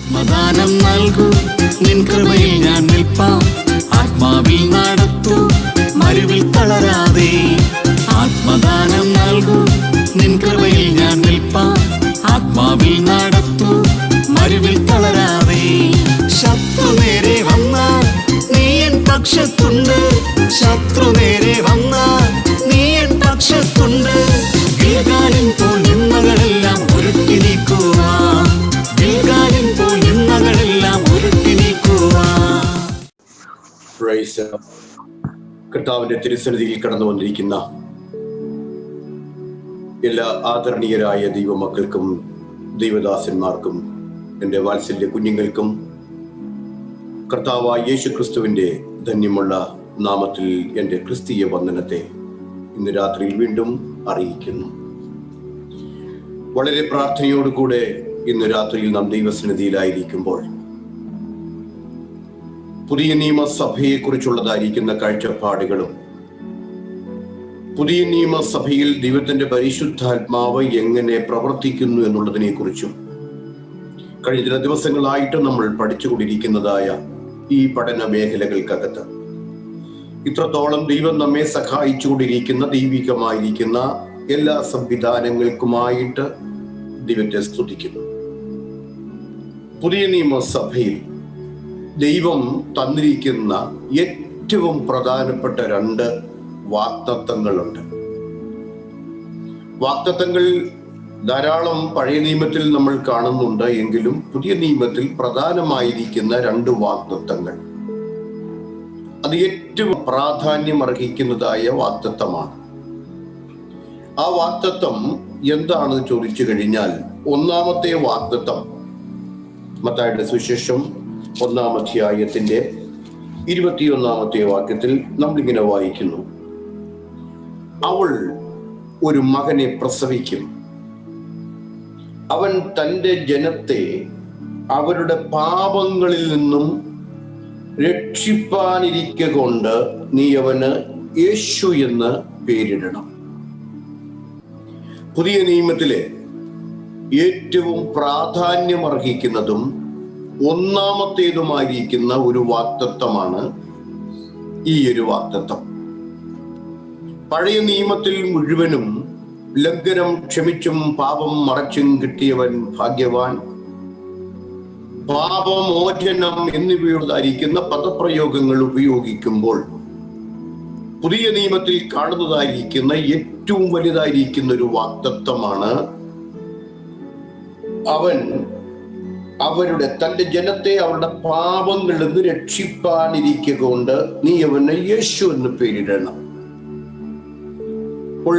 ആത്മദാനം നൽകൂ, നിൻ കൃപയിൽ ഞാൻ നിൽപ്പാം. ആത്മാവിൽ നടത്തൂ, മരുവിൽ തളരാതെ. ആത്മദാനം നൽകൂ, നിൻ കൃപയിൽ ഞാൻ നിൽപ്പാം. ആത്മാവിൽ നടത്തൂ, മരുവിൽ തളരാതെ. ശത്രു നേരെ വന്നാൽ നീ എൻ പക്ഷത്തുണ്ട്. ശത്രു നേരെ വന്നാൽ നീ എൻ പക്ഷത്തുണ്ട്. ഗിൽഗാലിൻ പോൽ നിന്ദകളെല്ലാം ഉരുട്ടി നീക്കുവാൻ. ഗിൽഗാലിൻ പോൽ നിന്ദകളെല്ലാം ഉരുട്ടി നീക്കുവാൻ. കർത്താവിന്റെ തിരുസന്നിധിയിൽ കടന്നു വന്നിരിക്കുന്ന എല്ലാ ആദരണീയരായ ദൈവമക്കൾക്കും ദൈവദാസന്മാർക്കും എൻ്റെ വാത്സല്യ കുഞ്ഞുങ്ങൾക്കും കർത്താവായ യേശു ക്രിസ്തുവിന്റെ ധന്യമുള്ള നാമത്തിൽ എൻ്റെ ക്രിസ്തീയ വന്ദനത്തെ ഇന്ന് രാത്രിയിൽ വീണ്ടും അറിയിക്കുന്നു. വളരെ പ്രാർത്ഥനയോടുകൂടെ ഇന്ന് രാത്രിയിൽ നാം ദൈവസന്നിധിയിലായിരിക്കുമ്പോൾ പുതിയ നിയമസഭയെ കുറിച്ചുള്ളതായിരിക്കുന്ന കാഴ്ചപ്പാടുകളും പുതിയ നിയമസഭയിൽ ദൈവത്തിന്റെ പരിശുദ്ധാത്മാവ് എങ്ങനെ പ്രവർത്തിക്കുന്നു എന്നുള്ളതിനെ കുറിച്ചും കഴിഞ്ഞ ചില ദിവസങ്ങളായിട്ട് നമ്മൾ പഠിച്ചുകൊണ്ടിരിക്കുന്നതായ ഈ പഠന മേഖലകൾക്കകത്ത് ഇത്രത്തോളം ദൈവം നമ്മെ സഹായിച്ചുകൊണ്ടിരിക്കുന്ന ദൈവികമായിരിക്കുന്ന എല്ലാ സംവിധാനങ്ങൾക്കുമായിട്ട് ദൈവത്തെ സ്തുതിക്കുന്നു. പുതിയ നിയമസഭയിൽ ദൈവം തന്നിരിക്കുന്ന ഏറ്റവും പ്രധാനപ്പെട്ട 2 വാഗ്ദത്തങ്ങളുണ്ട്. വാഗ്ദത്തങ്ങൾ ധാരാളം പഴയ നിയമത്തിൽ നമ്മൾ കാണുന്നുണ്ട്. എങ്കിലും പുതിയ നിയമത്തിൽ പ്രധാനമായിരിക്കുന്ന 2 വാഗ്ദത്തങ്ങൾ, അത് ഏറ്റവും പ്രാധാന്യം അർഹിക്കുന്നതായ വാഗ്ദത്തമാണ്. ആ വാഗ്ദത്തം എന്താണെന്ന് ചോദിച്ചു കഴിഞ്ഞാൽ, ഒന്നാമത്തെ വാഗ്ദത്തം മത്തായിയുടെ സുവിശേഷം 1-ാം അധ്യായത്തിന്റെ 21-ാമത്തെ വാക്യത്തിൽ നമ്മളിങ്ങനെ വായിക്കുന്നു: അവൾ ഒരു മകനെ പ്രസവിക്കും, അവൻ തൻ്റെ ജനത്തെ അവരുടെ പാപങ്ങളിൽ നിന്നും രക്ഷിപ്പാനിരിക്കൊണ്ട് നീ അവന് യേശു എന്ന് പേരിടണം. പുതിയ നിയമത്തിലെ ഏറ്റവും പ്രാധാന്യമർഹിക്കുന്നതും ഒന്നാമത്തേതുമായിരിക്കുന്ന ഒരു വാഗ്ദത്തമാണ് ഈ ഒരു വാഗ്ദത്തം. പഴയ നിയമത്തിൽ മുഴുവനും ലംഘനം ക്ഷമിച്ചും പാപം മറച്ചും കിട്ടിയവൻ ഭാഗ്യവാൻ, പാപമോചനം എന്നിവയുള്ളതായിരിക്കുന്ന പദപ്രയോഗങ്ങൾ ഉപയോഗിക്കുമ്പോൾ പുതിയ നിയമത്തിൽ കാണുന്നതായിരിക്കുന്ന ഏറ്റവും വലുതായിരിക്കുന്ന ഒരു വാഗ്ദത്തമാണ് അവൻ തന്റെ ജനത്തെ അവരുടെ പാപങ്ങളിൽ നിന്ന് രക്ഷിപ്പാനിരിക്കൊണ്ട് നീ അവന് യേശു എന്ന് പേരിടണം. അപ്പോൾ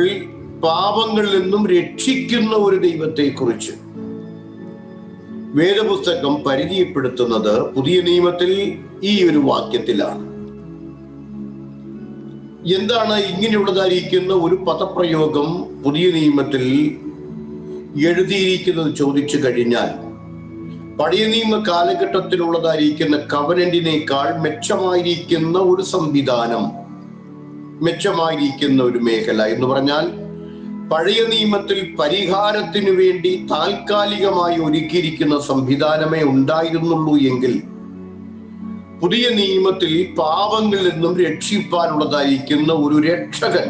പാപങ്ങളിൽ നിന്നും രക്ഷിക്കുന്ന ഒരു ദൈവത്തെ കുറിച്ച് വേദപുസ്തകം പരിചയപ്പെടുത്തുന്നത് പുതിയ നിയമത്തിൽ ഈ ഒരു വാക്യത്തിലാണ്. എന്താണ് ഇങ്ങനെയുള്ളതായിരിക്കുന്ന ഒരു പദപ്രയോഗം പുതിയ നിയമത്തിൽ എഴുതിയിരിക്കുന്നത് ചോദിച്ചു കഴിഞ്ഞാൽ, പഴയ നിയമ കാലഘട്ടത്തിലുള്ളതായിരിക്കുന്ന കവനന്റിനേക്കാൾ മെച്ചമായിരിക്കുന്ന ഒരു സംവിധാനം, മെച്ചമായിരിക്കുന്ന ഒരു മേഖല എന്ന് പറഞ്ഞാൽ, പഴയ നിയമത്തിൽ പരിഹാരത്തിനു വേണ്ടി താൽക്കാലികമായി ഒരുക്കിയിരിക്കുന്ന സംവിധാനമേ ഉണ്ടായിരുന്നുള്ളൂ എങ്കിൽ പുതിയ നിയമത്തിൽ പാപങ്ങളിൽ നിന്നും രക്ഷിപ്പാനുള്ളതായിരിക്കുന്ന ഒരു രക്ഷകൻ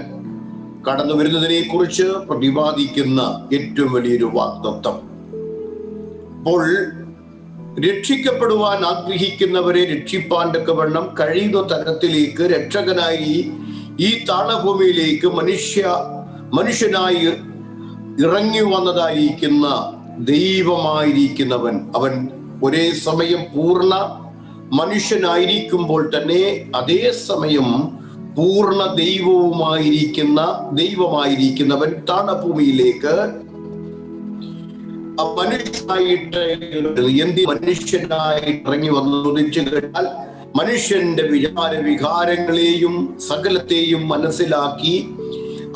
കടന്നു വരുന്നതിനെ കുറിച്ച് പ്രതിപാദിക്കുന്ന ഏറ്റവും വലിയൊരു വാഗ്ദത്തം. അപ്പോൾ രക്ഷിക്കപ്പെടുവാൻ ആഗ്രഹിക്കുന്നവരെ രക്ഷിപ്പാൻ തക്കവണ്ണം കഴിയുന്ന തരത്തിലേക്ക് രക്ഷകനായി ഈ താണഭൂമിയിലേക്ക് മനുഷ്യനായി ഇറങ്ങി വന്നതായിരിക്കുന്ന ദൈവമായിരിക്കുന്നവൻ, അവൻ ഒരേ സമയം പൂർണ്ണ മനുഷ്യനായിരിക്കുമ്പോൾ തന്നെ അതേ സമയം പൂർണ്ണ ദൈവമായിരിക്കുന്നവൻ താണഭൂമിയിലേക്ക് മനുഷ്യനായിട്ട് ഇറങ്ങി വന്നു ചോദിച്ചു കഴിഞ്ഞാൽ, മനുഷ്യന്റെ വികാരങ്ങളെയും സകലത്തെയും മനസ്സിലാക്കി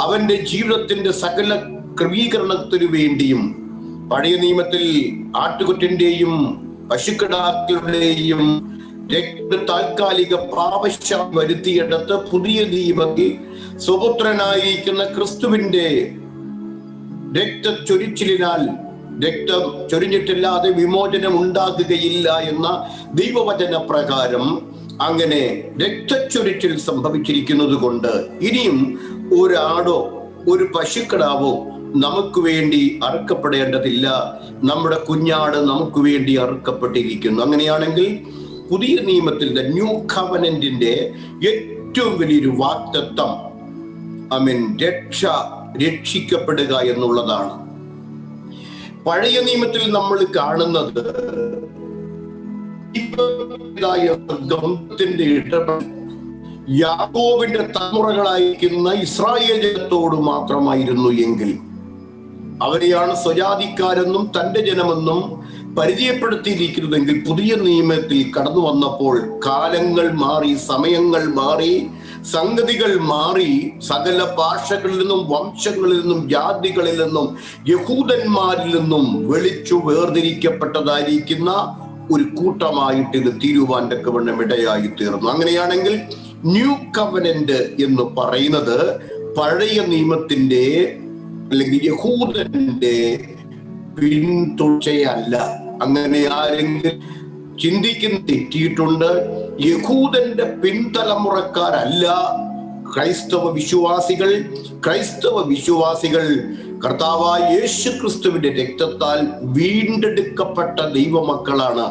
അവന്റെ ജീവിതത്തിന്റെ സകല ക്രമീകരണത്തിനു വേണ്ടിയും പഴയ നിയമത്തിൽ ആട്ടുകുട്ടിന്റെയും പശുക്കിടാക്കളുടെയും താൽക്കാലിക പാപശം വരുത്തിയെടുത്ത് പുതിയ നിയമത്തിൽ സ്വപുത്രനായിരിക്കുന്ന ക്രിസ്തുവിന്റെ രക്തച്ചൊരിച്ചിലിനാൽ രക്തം ചൊരിഞ്ഞിട്ടില്ലാതെ വിമോചനം ഉണ്ടാകുകയില്ല എന്ന ദൈവവചന പ്രകാരം അങ്ങനെ രക്തച്ചൊരിച്ചിൽ സംഭവിച്ചിരിക്കുന്നത് കൊണ്ട് ഇനിയും ഒരാടോ ഒരു പശുക്കിടാവോ നമുക്ക് വേണ്ടി അറുക്കപ്പെടേണ്ടതില്ല. നമ്മുടെ കുഞ്ഞാട് നമുക്ക് വേണ്ടി അറുക്കപ്പെട്ടിരിക്കുന്നു. അങ്ങനെയാണെങ്കിൽ പുതിയ നിയമത്തിന്റെ ന്യൂ കവനന്റിന്റെ ഏറ്റവും വലിയൊരു വാഗ്ദത്തം രക്ഷിക്കപ്പെടുക എന്നുള്ളതാണ്. പഴയ നിയമത്തിൽ നമ്മൾ കാണുന്നത് യാക്കോബിന്റെ തലമുറകളായിരിക്കുന്ന ഇസ്രായേൽ ജനത്തോട് മാത്രമായിരുന്നു എങ്കിൽ അവരെയാണ് സ്വജാതിക്കാരെന്നും തന്റെ ജനമെന്നും പരിചയപ്പെടുത്തിയിരിക്കുന്നതെങ്കിൽ പുതിയ നിയമത്തിൽ കടന്നു വന്നപ്പോൾ കാലങ്ങൾ മാറി, സമയങ്ങൾ മാറി, സംഗതികൾ മാറി, സകല ഭാഷകളിൽ നിന്നും വംശങ്ങളിൽ നിന്നും ജാതികളിൽ നിന്നും യഹൂദന്മാരിൽ നിന്നും വെളിച്ചു വേർതിരിക്കപ്പെട്ടതായിരിക്കുന്ന ഒരു കൂട്ടമായിട്ട് ഇത് തീരുവാൻ തക്കവണ്ണം ഇടയായി തീർന്നു. അങ്ങനെയാണെങ്കിൽ ന്യൂ കവനന്റ് എന്ന് പറയുന്നത് പഴയ നിയമത്തിന്റെ അല്ലെങ്കിൽ യഹൂദന്റെ പിന്തുടർച്ചയല്ല. അങ്ങനെ ആരെങ്കിലും ചിന്തിക്കുന്ന തെറ്റിയിട്ടുണ്ട്. യഹൂദന്റെ പിൻതലമുറക്കാരല്ല ക്രൈസ്തവ വിശ്വാസികൾ കർത്താവായ യേശു ക്രിസ്തുവിന്റെ രക്തത്താൽ വീണ്ടെടുക്കപ്പെട്ട ദൈവമക്കളാണ്.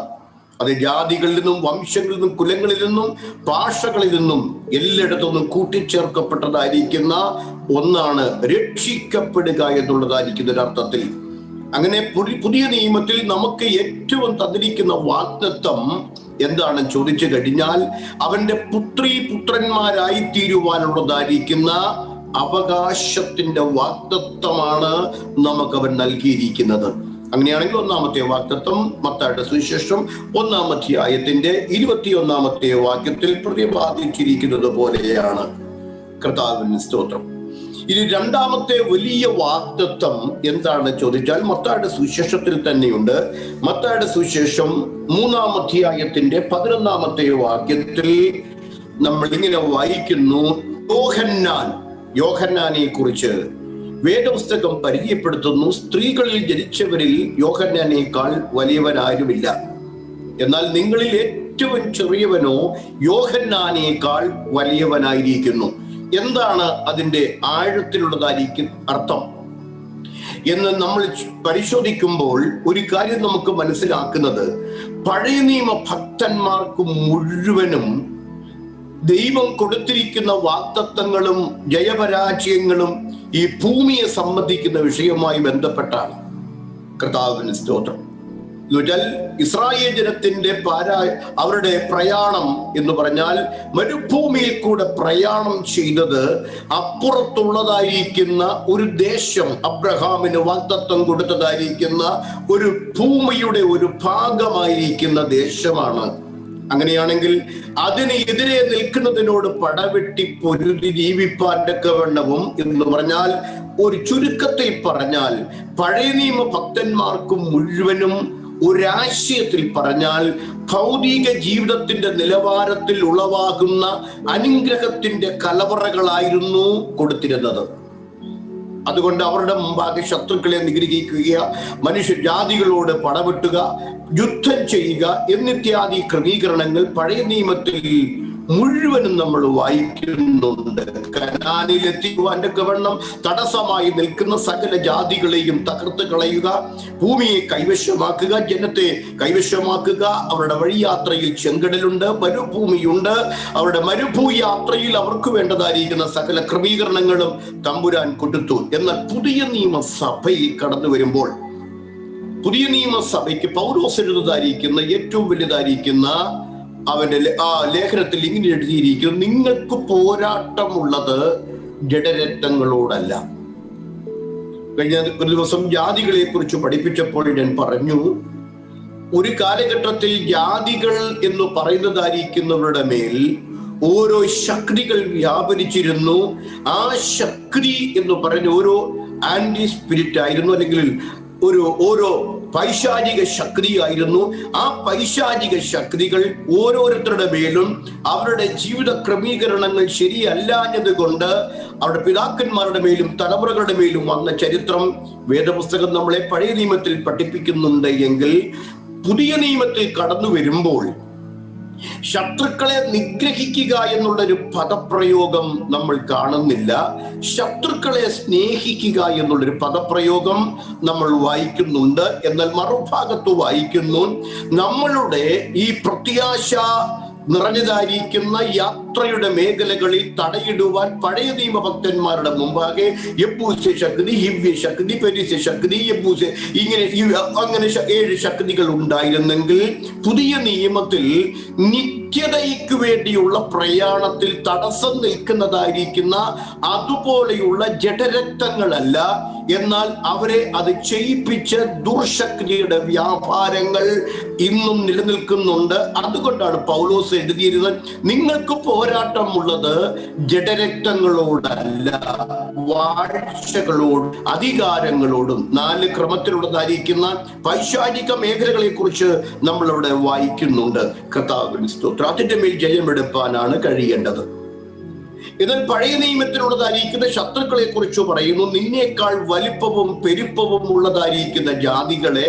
അത് ജാതികളിൽ നിന്നും വംശങ്ങളിൽ നിന്നും കുലങ്ങളിൽ നിന്നും ഭാഷകളിൽ നിന്നും എല്ലായിടത്തുനിന്നും കൂട്ടിച്ചേർക്കപ്പെട്ടതായിരിക്കുന്ന ഒന്നാണ് രക്ഷിക്കപ്പെടുക എന്നുള്ളതായിരിക്കുന്ന ഒരർത്ഥത്തിൽ. അങ്ങനെ പുതിയ നിയമത്തിൽ നമുക്ക് ഏറ്റവും തന്നിരിക്കുന്ന വാഗ്ദത്തം എന്താണെന്ന് ചോദിച്ചു കഴിഞ്ഞാൽ അവന്റെ പുത്രന്മാരായി തീരുവാനുള്ളതായിരിക്കുന്ന അവകാശത്തിന്റെ വാഗ്ദത്തമാണ് നമുക്ക് അവൻ നൽകിയിരിക്കുന്നത്. അങ്ങനെയാണെങ്കിൽ ഒന്നാമത്തെ വാഗ്ദത്തം മത്തായിയുടെ സുവിശേഷം 1-ാം അധ്യായത്തിന്റെ 21-ാമത്തെ വാക്യത്തിൽ പ്രതിപാദിച്ചിരിക്കുന്നത് പോലെയാണ്. കർത്താവിന് സ്തോത്രം. ഇനി രണ്ടാമത്തെ വലിയ വാഗ്ദത്തം എന്താണ് ചോദിച്ചാൽ മത്തായിയുടെ സുവിശേഷത്തിൽ തന്നെയുണ്ട്. മത്തായിയുടെ സുവിശേഷം 3-ാം അധ്യായത്തിന്റെ 11-ാമത്തെ വാക്യത്തിൽ നമ്മൾ ഇങ്ങനെ വായിക്കുന്നു. യോഹന്നാനെ കുറിച്ച് വേദപുസ്തകം പരിചയപ്പെടുത്തുന്നു. സ്ത്രീകളിൽ ജനിച്ചവരിൽ യോഹന്നാനേക്കാൾ വലിയവനാരുമില്ല, എന്നാൽ നിങ്ങളിൽ ഏറ്റവും ചെറിയവനോ യോഹന്നാനേക്കാൾ വലിയവനായിരിക്കുന്നു. എന്താണ് അതിന്റെ ആഴത്തിലുള്ളതായിരിക്കും അർത്ഥം എന്ന് നമ്മൾ പരിശോധിക്കുമ്പോൾ ഒരു കാര്യം നമുക്ക് മനസ്സിലാക്കുന്നത്, പഴയ നിയമ ഭക്തന്മാർക്ക് മുഴുവനും ദൈവം കൊടുത്തിരിക്കുന്ന വാഗ്ദത്തങ്ങളും ജയപരാജയങ്ങളും ഈ ഭൂമിയെ സംബന്ധിക്കുന്ന വിഷയവുമായി ബന്ധപ്പെട്ടാണ്. കർത്താവിന് സ്തോത്രം. എന്നുവെച്ചാൽ ഇസ്രായേൽ ജനത്തിന്റെ അവരുടെ പ്രയാണം എന്ന് പറഞ്ഞാൽ മരുഭൂമിയിൽ കൂടെ പ്രയാണം ചെയ്തത് അപ്പുറത്തുള്ളതായിരിക്കുന്ന ഒരു ദേശം, അബ്രഹാമിന് വാഗ്ദത്തം കൊടുത്തതായിരിക്കുന്ന ഒരു ഭൂമിയുടെ ഒരു ഭാഗമായിരിക്കുന്ന ദേശമാണ്. അങ്ങനെയാണെങ്കിൽ അതിനെതിരെ നിൽക്കുന്നതിനോട് പടവെട്ടി പൊരുതി ജീവിപ്പാൻ തക്കവണ്ണവും എന്ന് പറഞ്ഞാൽ ഒരു ചുരുക്കത്തിൽ പറഞ്ഞാൽ പഴയ നിയമ ഭക്തന്മാർക്ക് മുഴുവനും ഒരാശയത്തിൽ പറഞ്ഞാൽ ഭൗതിക ജീവിതത്തിന്റെ നിലവാരത്തിൽ ഉളവാകുന്ന അനുഗ്രഹത്തിന്റെ കലവറകളായിരുന്നു കൊടുത്തിരുന്നത്. അതുകൊണ്ട് അവരുടെ മുമ്പാകെ ശത്രുക്കളെ നിഗ്രഹിക്കുക, മനുഷ്യജാതികളോട് പടവെട്ടുക, യുദ്ധം ചെയ്യുക എന്നിത്യാദി ക്രമീകരണങ്ങൾ പഴയ നിയമത്തിൽ മുഴുവനും നമ്മൾ വായിക്കുന്നുണ്ട്. കനാനിൽ എത്തിക്കുവാൻ തക്കവണ്ണം തടസ്സമായി നിൽക്കുന്ന സകല ജാതികളെയും തകർത്ത് കളയുക, ഭൂമിയെ കൈവശമാക്കുക, ജനത്തെ കൈവശമാക്കുക. അവരുടെ വഴിയാത്രയിൽ ചെങ്കടലുണ്ട്, മരുഭൂമിയുണ്ട്. അവരുടെ മരുഭൂയാത്രയിൽ അവർക്ക് വേണ്ടതായിരിക്കുന്ന സകല ക്രമീകരണങ്ങളും തമ്പുരാൻ കൊടുത്തു. എന്നാൽ പുതിയ നിയമസഭയിൽ കടന്നു വരുമ്പോൾ പുതിയ നിയമസഭയ്ക്ക് പൗലോസ് എഴുതുന്നതായിരിക്കുന്ന ഏറ്റവും വലുതായിരിക്കുന്ന അവന്റെ ലേഖനത്തിൽ ഇങ്ങനെ എഴുതിയിരിക്കുന്നു, നിങ്ങൾക്ക് പോരാട്ടമുള്ളത് ജഡരക്തങ്ങളോടല്ല. കഴിഞ്ഞ ഒരു ദിവസം ജാതികളെ കുറിച്ച് പഠിപ്പിച്ചപ്പോൾ ഞാൻ പറഞ്ഞു, ഒരു കാലഘട്ടത്തിൽ ജാതികൾ എന്ന് പറയുന്നതായിരിക്കുന്നവരുടെ മേൽ ഓരോ ശക്തികൾ വ്യാപരിച്ചിരുന്നു. ആ ശക്തി എന്ന് പറഞ്ഞ ഓരോ ആന്റി സ്പിരിറ്റ് ആയിരുന്നു, അല്ലെങ്കിൽ ഓരോ പൈശാചിക ശക്തിയായിരുന്നു. ആ പൈശാചിക ശക്തികൾ ഓരോരുത്തരുടെ മേലും അവരുടെ ജീവിത ക്രമീകരണങ്ങൾ ശരിയല്ലാഞ്ഞത് കൊണ്ട് അവരുടെ പിതാക്കന്മാരുടെ മേലും തലമുറകളുടെ മേലും വന്ന ചരിത്രം വേദപുസ്തകം നമ്മളെ പഴയ നിയമത്തിൽ പഠിപ്പിക്കുന്നുണ്ട്. എങ്കിൽ പുതിയ നിയമത്തിൽ കടന്നു വരുമ്പോൾ ശത്രുക്കളെ നിഗ്രഹിക്കുക എന്നുള്ളൊരു പദപ്രയോഗം നമ്മൾ കാണുന്നില്ല. ശത്രുക്കളെ സ്നേഹിക്കുക എന്നുള്ളൊരു പദപ്രയോഗം നമ്മൾ വായിക്കുന്നുണ്ട്. എന്നാൽ മറുഭാഗത്ത് വായിക്കുന്നു, നമ്മളുടെ ഈ പ്രത്യാശ നിറഞ്ഞതായിരിക്കുന്ന യാത്രയുടെ മേഖലകളിൽ തടയിടുവാൻ പഴയ നിയമഭക്തന്മാരുടെ മുമ്പാകെ യബൂസ്യ ശക്തി, ഹിവ്യ ശക്തി, പെരിസ്യ ശക്തി, യബൂസ്യ, അങ്ങനെ 7 ശക്തികൾ ഉണ്ടായിരുന്നെങ്കിൽ പുതിയ നിയമത്തിൽ നിത്യതയ്ക്ക് വേണ്ടിയുള്ള പ്രയാണത്തിൽ തടസ്സം നിൽക്കുന്നതായിരിക്കുന്ന അതുപോലെയുള്ള ജഡരക്തങ്ങളല്ല, എന്നാൽ അവരെ അത് ചെയ്യിപ്പിച്ച ദുർശക്തിയുടെ വ്യാപാരങ്ങൾ ഇന്നും നിലനിൽക്കുന്നുണ്ട്. അതുകൊണ്ടാണ് പൗലോസ് എഴുതിയിരുന്നത്, നിങ്ങൾക്ക് പോരാട്ടമുള്ളത് ജഡരക്തങ്ങളോടല്ല, വാഴ്ചകളോടും അധികാരങ്ങളോടും. 4 ക്രമത്തിലുള്ളതായിരിക്കുന്ന പൈശാചിക മേഖലകളെ കുറിച്ച് നമ്മൾ അവിടെ വായിക്കുന്നുണ്ട്. കർത്താവിന്റെ സ്തോത്രം. അതിന്റെ മേൽ ജയമെടുപ്പാനാണ് കഴിയേണ്ടത്. എന്നാൽ പഴയ നിയമത്തിലുള്ളതായിരിക്കുന്ന ശത്രുക്കളെ കുറിച്ച് പറയുന്നു, നിന്നേക്കാൾ വലിപ്പവും പെരുപ്പവും ഉള്ളതായിരിക്കുന്ന ജാതികളെ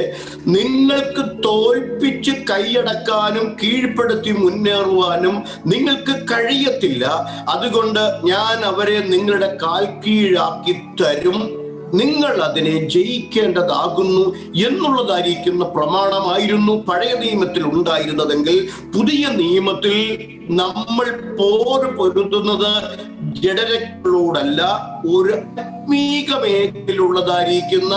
നിങ്ങൾക്ക് തോൽപ്പിച്ച് കൈയടക്കാനും കീഴ്പ്പെടുത്തി മുന്നേറുവാനും നിങ്ങൾക്ക് കഴിയത്തില്ല. അതുകൊണ്ട് ഞാൻ അവരെ നിങ്ങളുടെ കാൽ കീഴാക്കി തരും, നിങ്ങൾ അതിനെ ജയിക്കേണ്ടതാകുന്നു എന്നുള്ളതായിരിക്കുന്ന പ്രമാണമായിരുന്നു പഴയ നിയമത്തിൽ ഉണ്ടായിരുന്നതെങ്കിൽ പുതിയ നിയമത്തിൽ നമ്മൾ പൊരുതുന്നത് ജഡരക്കളോടല്ല, ഒരു ആത്മീക മേഖലയിലുള്ളതായിരിക്കുന്ന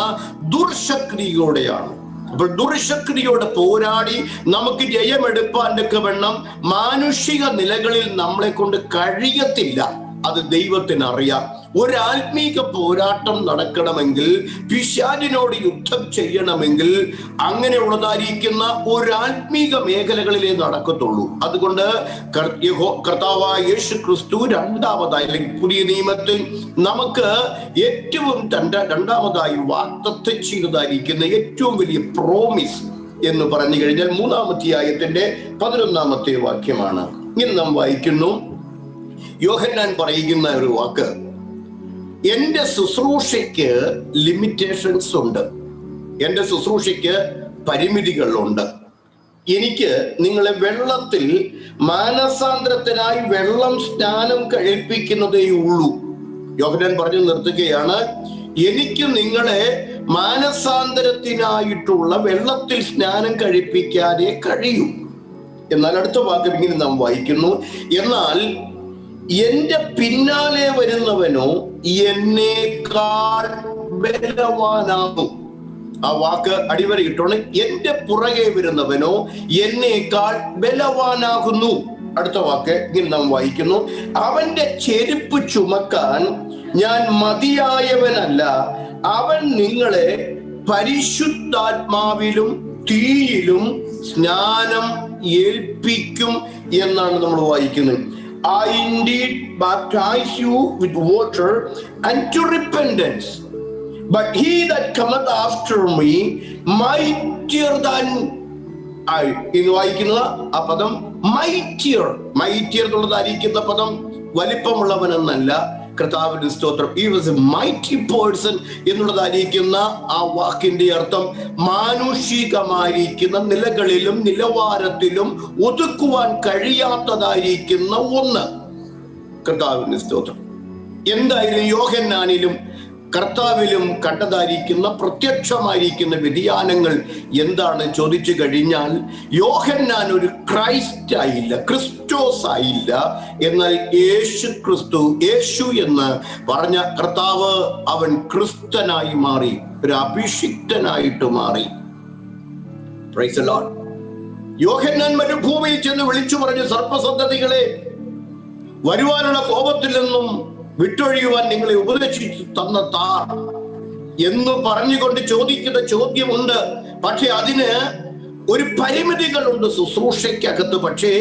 ദുർശക്തിയോടെയാണ്. അപ്പോൾ ദുർശക്തിയോട് പോരാടി നമുക്ക് ജയമെടുപ്പാനൊക്കെ വേണം. മാനുഷിക നിലകളിൽ നമ്മളെ കൊണ്ട് കഴിയത്തില്ല, അത് ദൈവത്തിന് അറിയാം. ഒരു ആത്മീക പോരാട്ടം നടക്കണമെങ്കിൽ, പിശാചിനോട് യുദ്ധം ചെയ്യണമെങ്കിൽ അങ്ങനെയുള്ളതായിരിക്കുന്ന ഒരു ആത്മീക മേഖലകളിലേ നടക്കത്തുള്ളൂ. അതുകൊണ്ട് കർത്താവായ യേശു ക്രിസ്തു രണ്ടാമതായി, അല്ലെങ്കിൽ പുതിയ നിയമത്തിൽ നമുക്ക് ഏറ്റവും രണ്ടാമതായി വാഗ്ദത്തം ചെയ്തതായിരിക്കുന്ന ഏറ്റവും വലിയ പ്രോമിസ് എന്ന് പറഞ്ഞു കഴിഞ്ഞാൽ 3-ാം അധ്യായത്തിന്റെ 11-ാമത്തെ വാക്യമാണ്. ഇങ്ങനെ നാം വായിക്കുന്നു, യോഹന്നാൻ പറയുന്ന ഒരു വാക്ക്, എന്റെ ശുശ്രൂഷയ്ക്ക് ലിമിറ്റേഷൻസ് ഉണ്ട്, എന്റെ ശുശ്രൂഷയ്ക്ക് പരിമിതികളുണ്ട്. എനിക്ക് നിങ്ങളെ വെള്ളത്തിൽ മാനസാന്തരത്തിനായി വെള്ളം സ്നാനം കഴിപ്പിക്കുന്നതേ ഉള്ളൂ. യോഹന്നാൻ പറഞ്ഞു നിർത്തുകയാണ്, എനിക്ക് നിങ്ങളെ മാനസാന്തരത്തിനായിട്ടുള്ള വെള്ളത്തിൽ സ്നാനം കഴിപ്പിക്കാനേ കഴിയൂ. എന്നാൽ അടുത്ത വാക്ക് ഇങ്ങനെ നാം വായിക്കുന്നു, എന്നാൽ എന്റെ പിന്നാലെ വരുന്നവനോ എന്നേക്കാൾ ബലവാനാകും. ആ വാക്ക് അടിവരയിട്ടോണ്, എന്റെ പുറകെ വരുന്നവനോ എന്നേക്കാൾ ബലവാനാകുന്നു. അടുത്ത വാക്ക് ഇങ്ങനെ നാം വായിക്കുന്നു, അവന്റെ ചെരുപ്പ് ചുമക്കാൻ ഞാൻ മതിയായവനല്ല, അവൻ നിങ്ങളെ പരിശുദ്ധാത്മാവിലും തീയിലും സ്നാനം ഏൽപ്പിക്കും എന്നാണ് നമ്മൾ വായിക്കുന്നത്. I indeed baptize you with water unto repentance, but he that cometh after me mightier than I. എന്ന് വായിക്കുന്നത് ആ പദം മൈറ്റിയർ എന്നുള്ളതായിരിക്കുന്ന പദം വലിപ്പമുള്ളവനെന്നല്ല. കർത്താവിന്റെ സ്തോത്രം. He was a mighty person എന്നുള്ളതായിരിക്കുന്ന ആ വാക്കിന്റെ അർത്ഥം മാനുഷികമായിരിക്കുന്ന നിലകളിലും നിലവാരത്തിലും ഒതുക്കുവാൻ കഴിയാത്തതായിരിക്കുന്ന ഒന്ന്. കർത്താവിന്റെ സ്തോത്രം. എന്തായാലും യോഹന്നാനിലും കർത്താവിലും കണ്ടതായിരിക്കുന്ന പ്രത്യക്ഷമായിരിക്കുന്ന വ്യതിയാനങ്ങൾ എന്താണ് ചോദിച്ചു കഴിഞ്ഞാൽ, യോഹന്നാൻ ഒരു ക്രൈസ്റ്റ് ആയില്ല, ക്രിസ്റ്റോസ് ആയില്ല. എന്നാൽ യേശു ക്രിസ്തു, യേശു എന്ന് പറഞ്ഞ കർത്താവ്, അവൻ ക്രിസ്തനായി മാറി, ഒരു അഭിഷിക്തനായിട്ട് മാറി. Price the Lord. യോഹന്നാൻ മരുഭൂമിയിൽ ചെന്ന് വിളിച്ചു പറഞ്ഞു, സർപ്പസന്തതികളെ, വരുവാനുള്ള കോപത്തിൽ നിന്നും വിട്ടൊഴിയുവാൻ നിങ്ങളെ ഉപദേശിച്ചു തന്ന താർ എന്ന് പറഞ്ഞുകൊണ്ട് ചോദിക്കുന്ന ചോദ്യമുണ്ട്. പക്ഷെ അതിന് ഒരു പരിമിതികളുണ്ട് ശുശ്രൂഷയ്ക്കകത്ത്. പക്ഷേ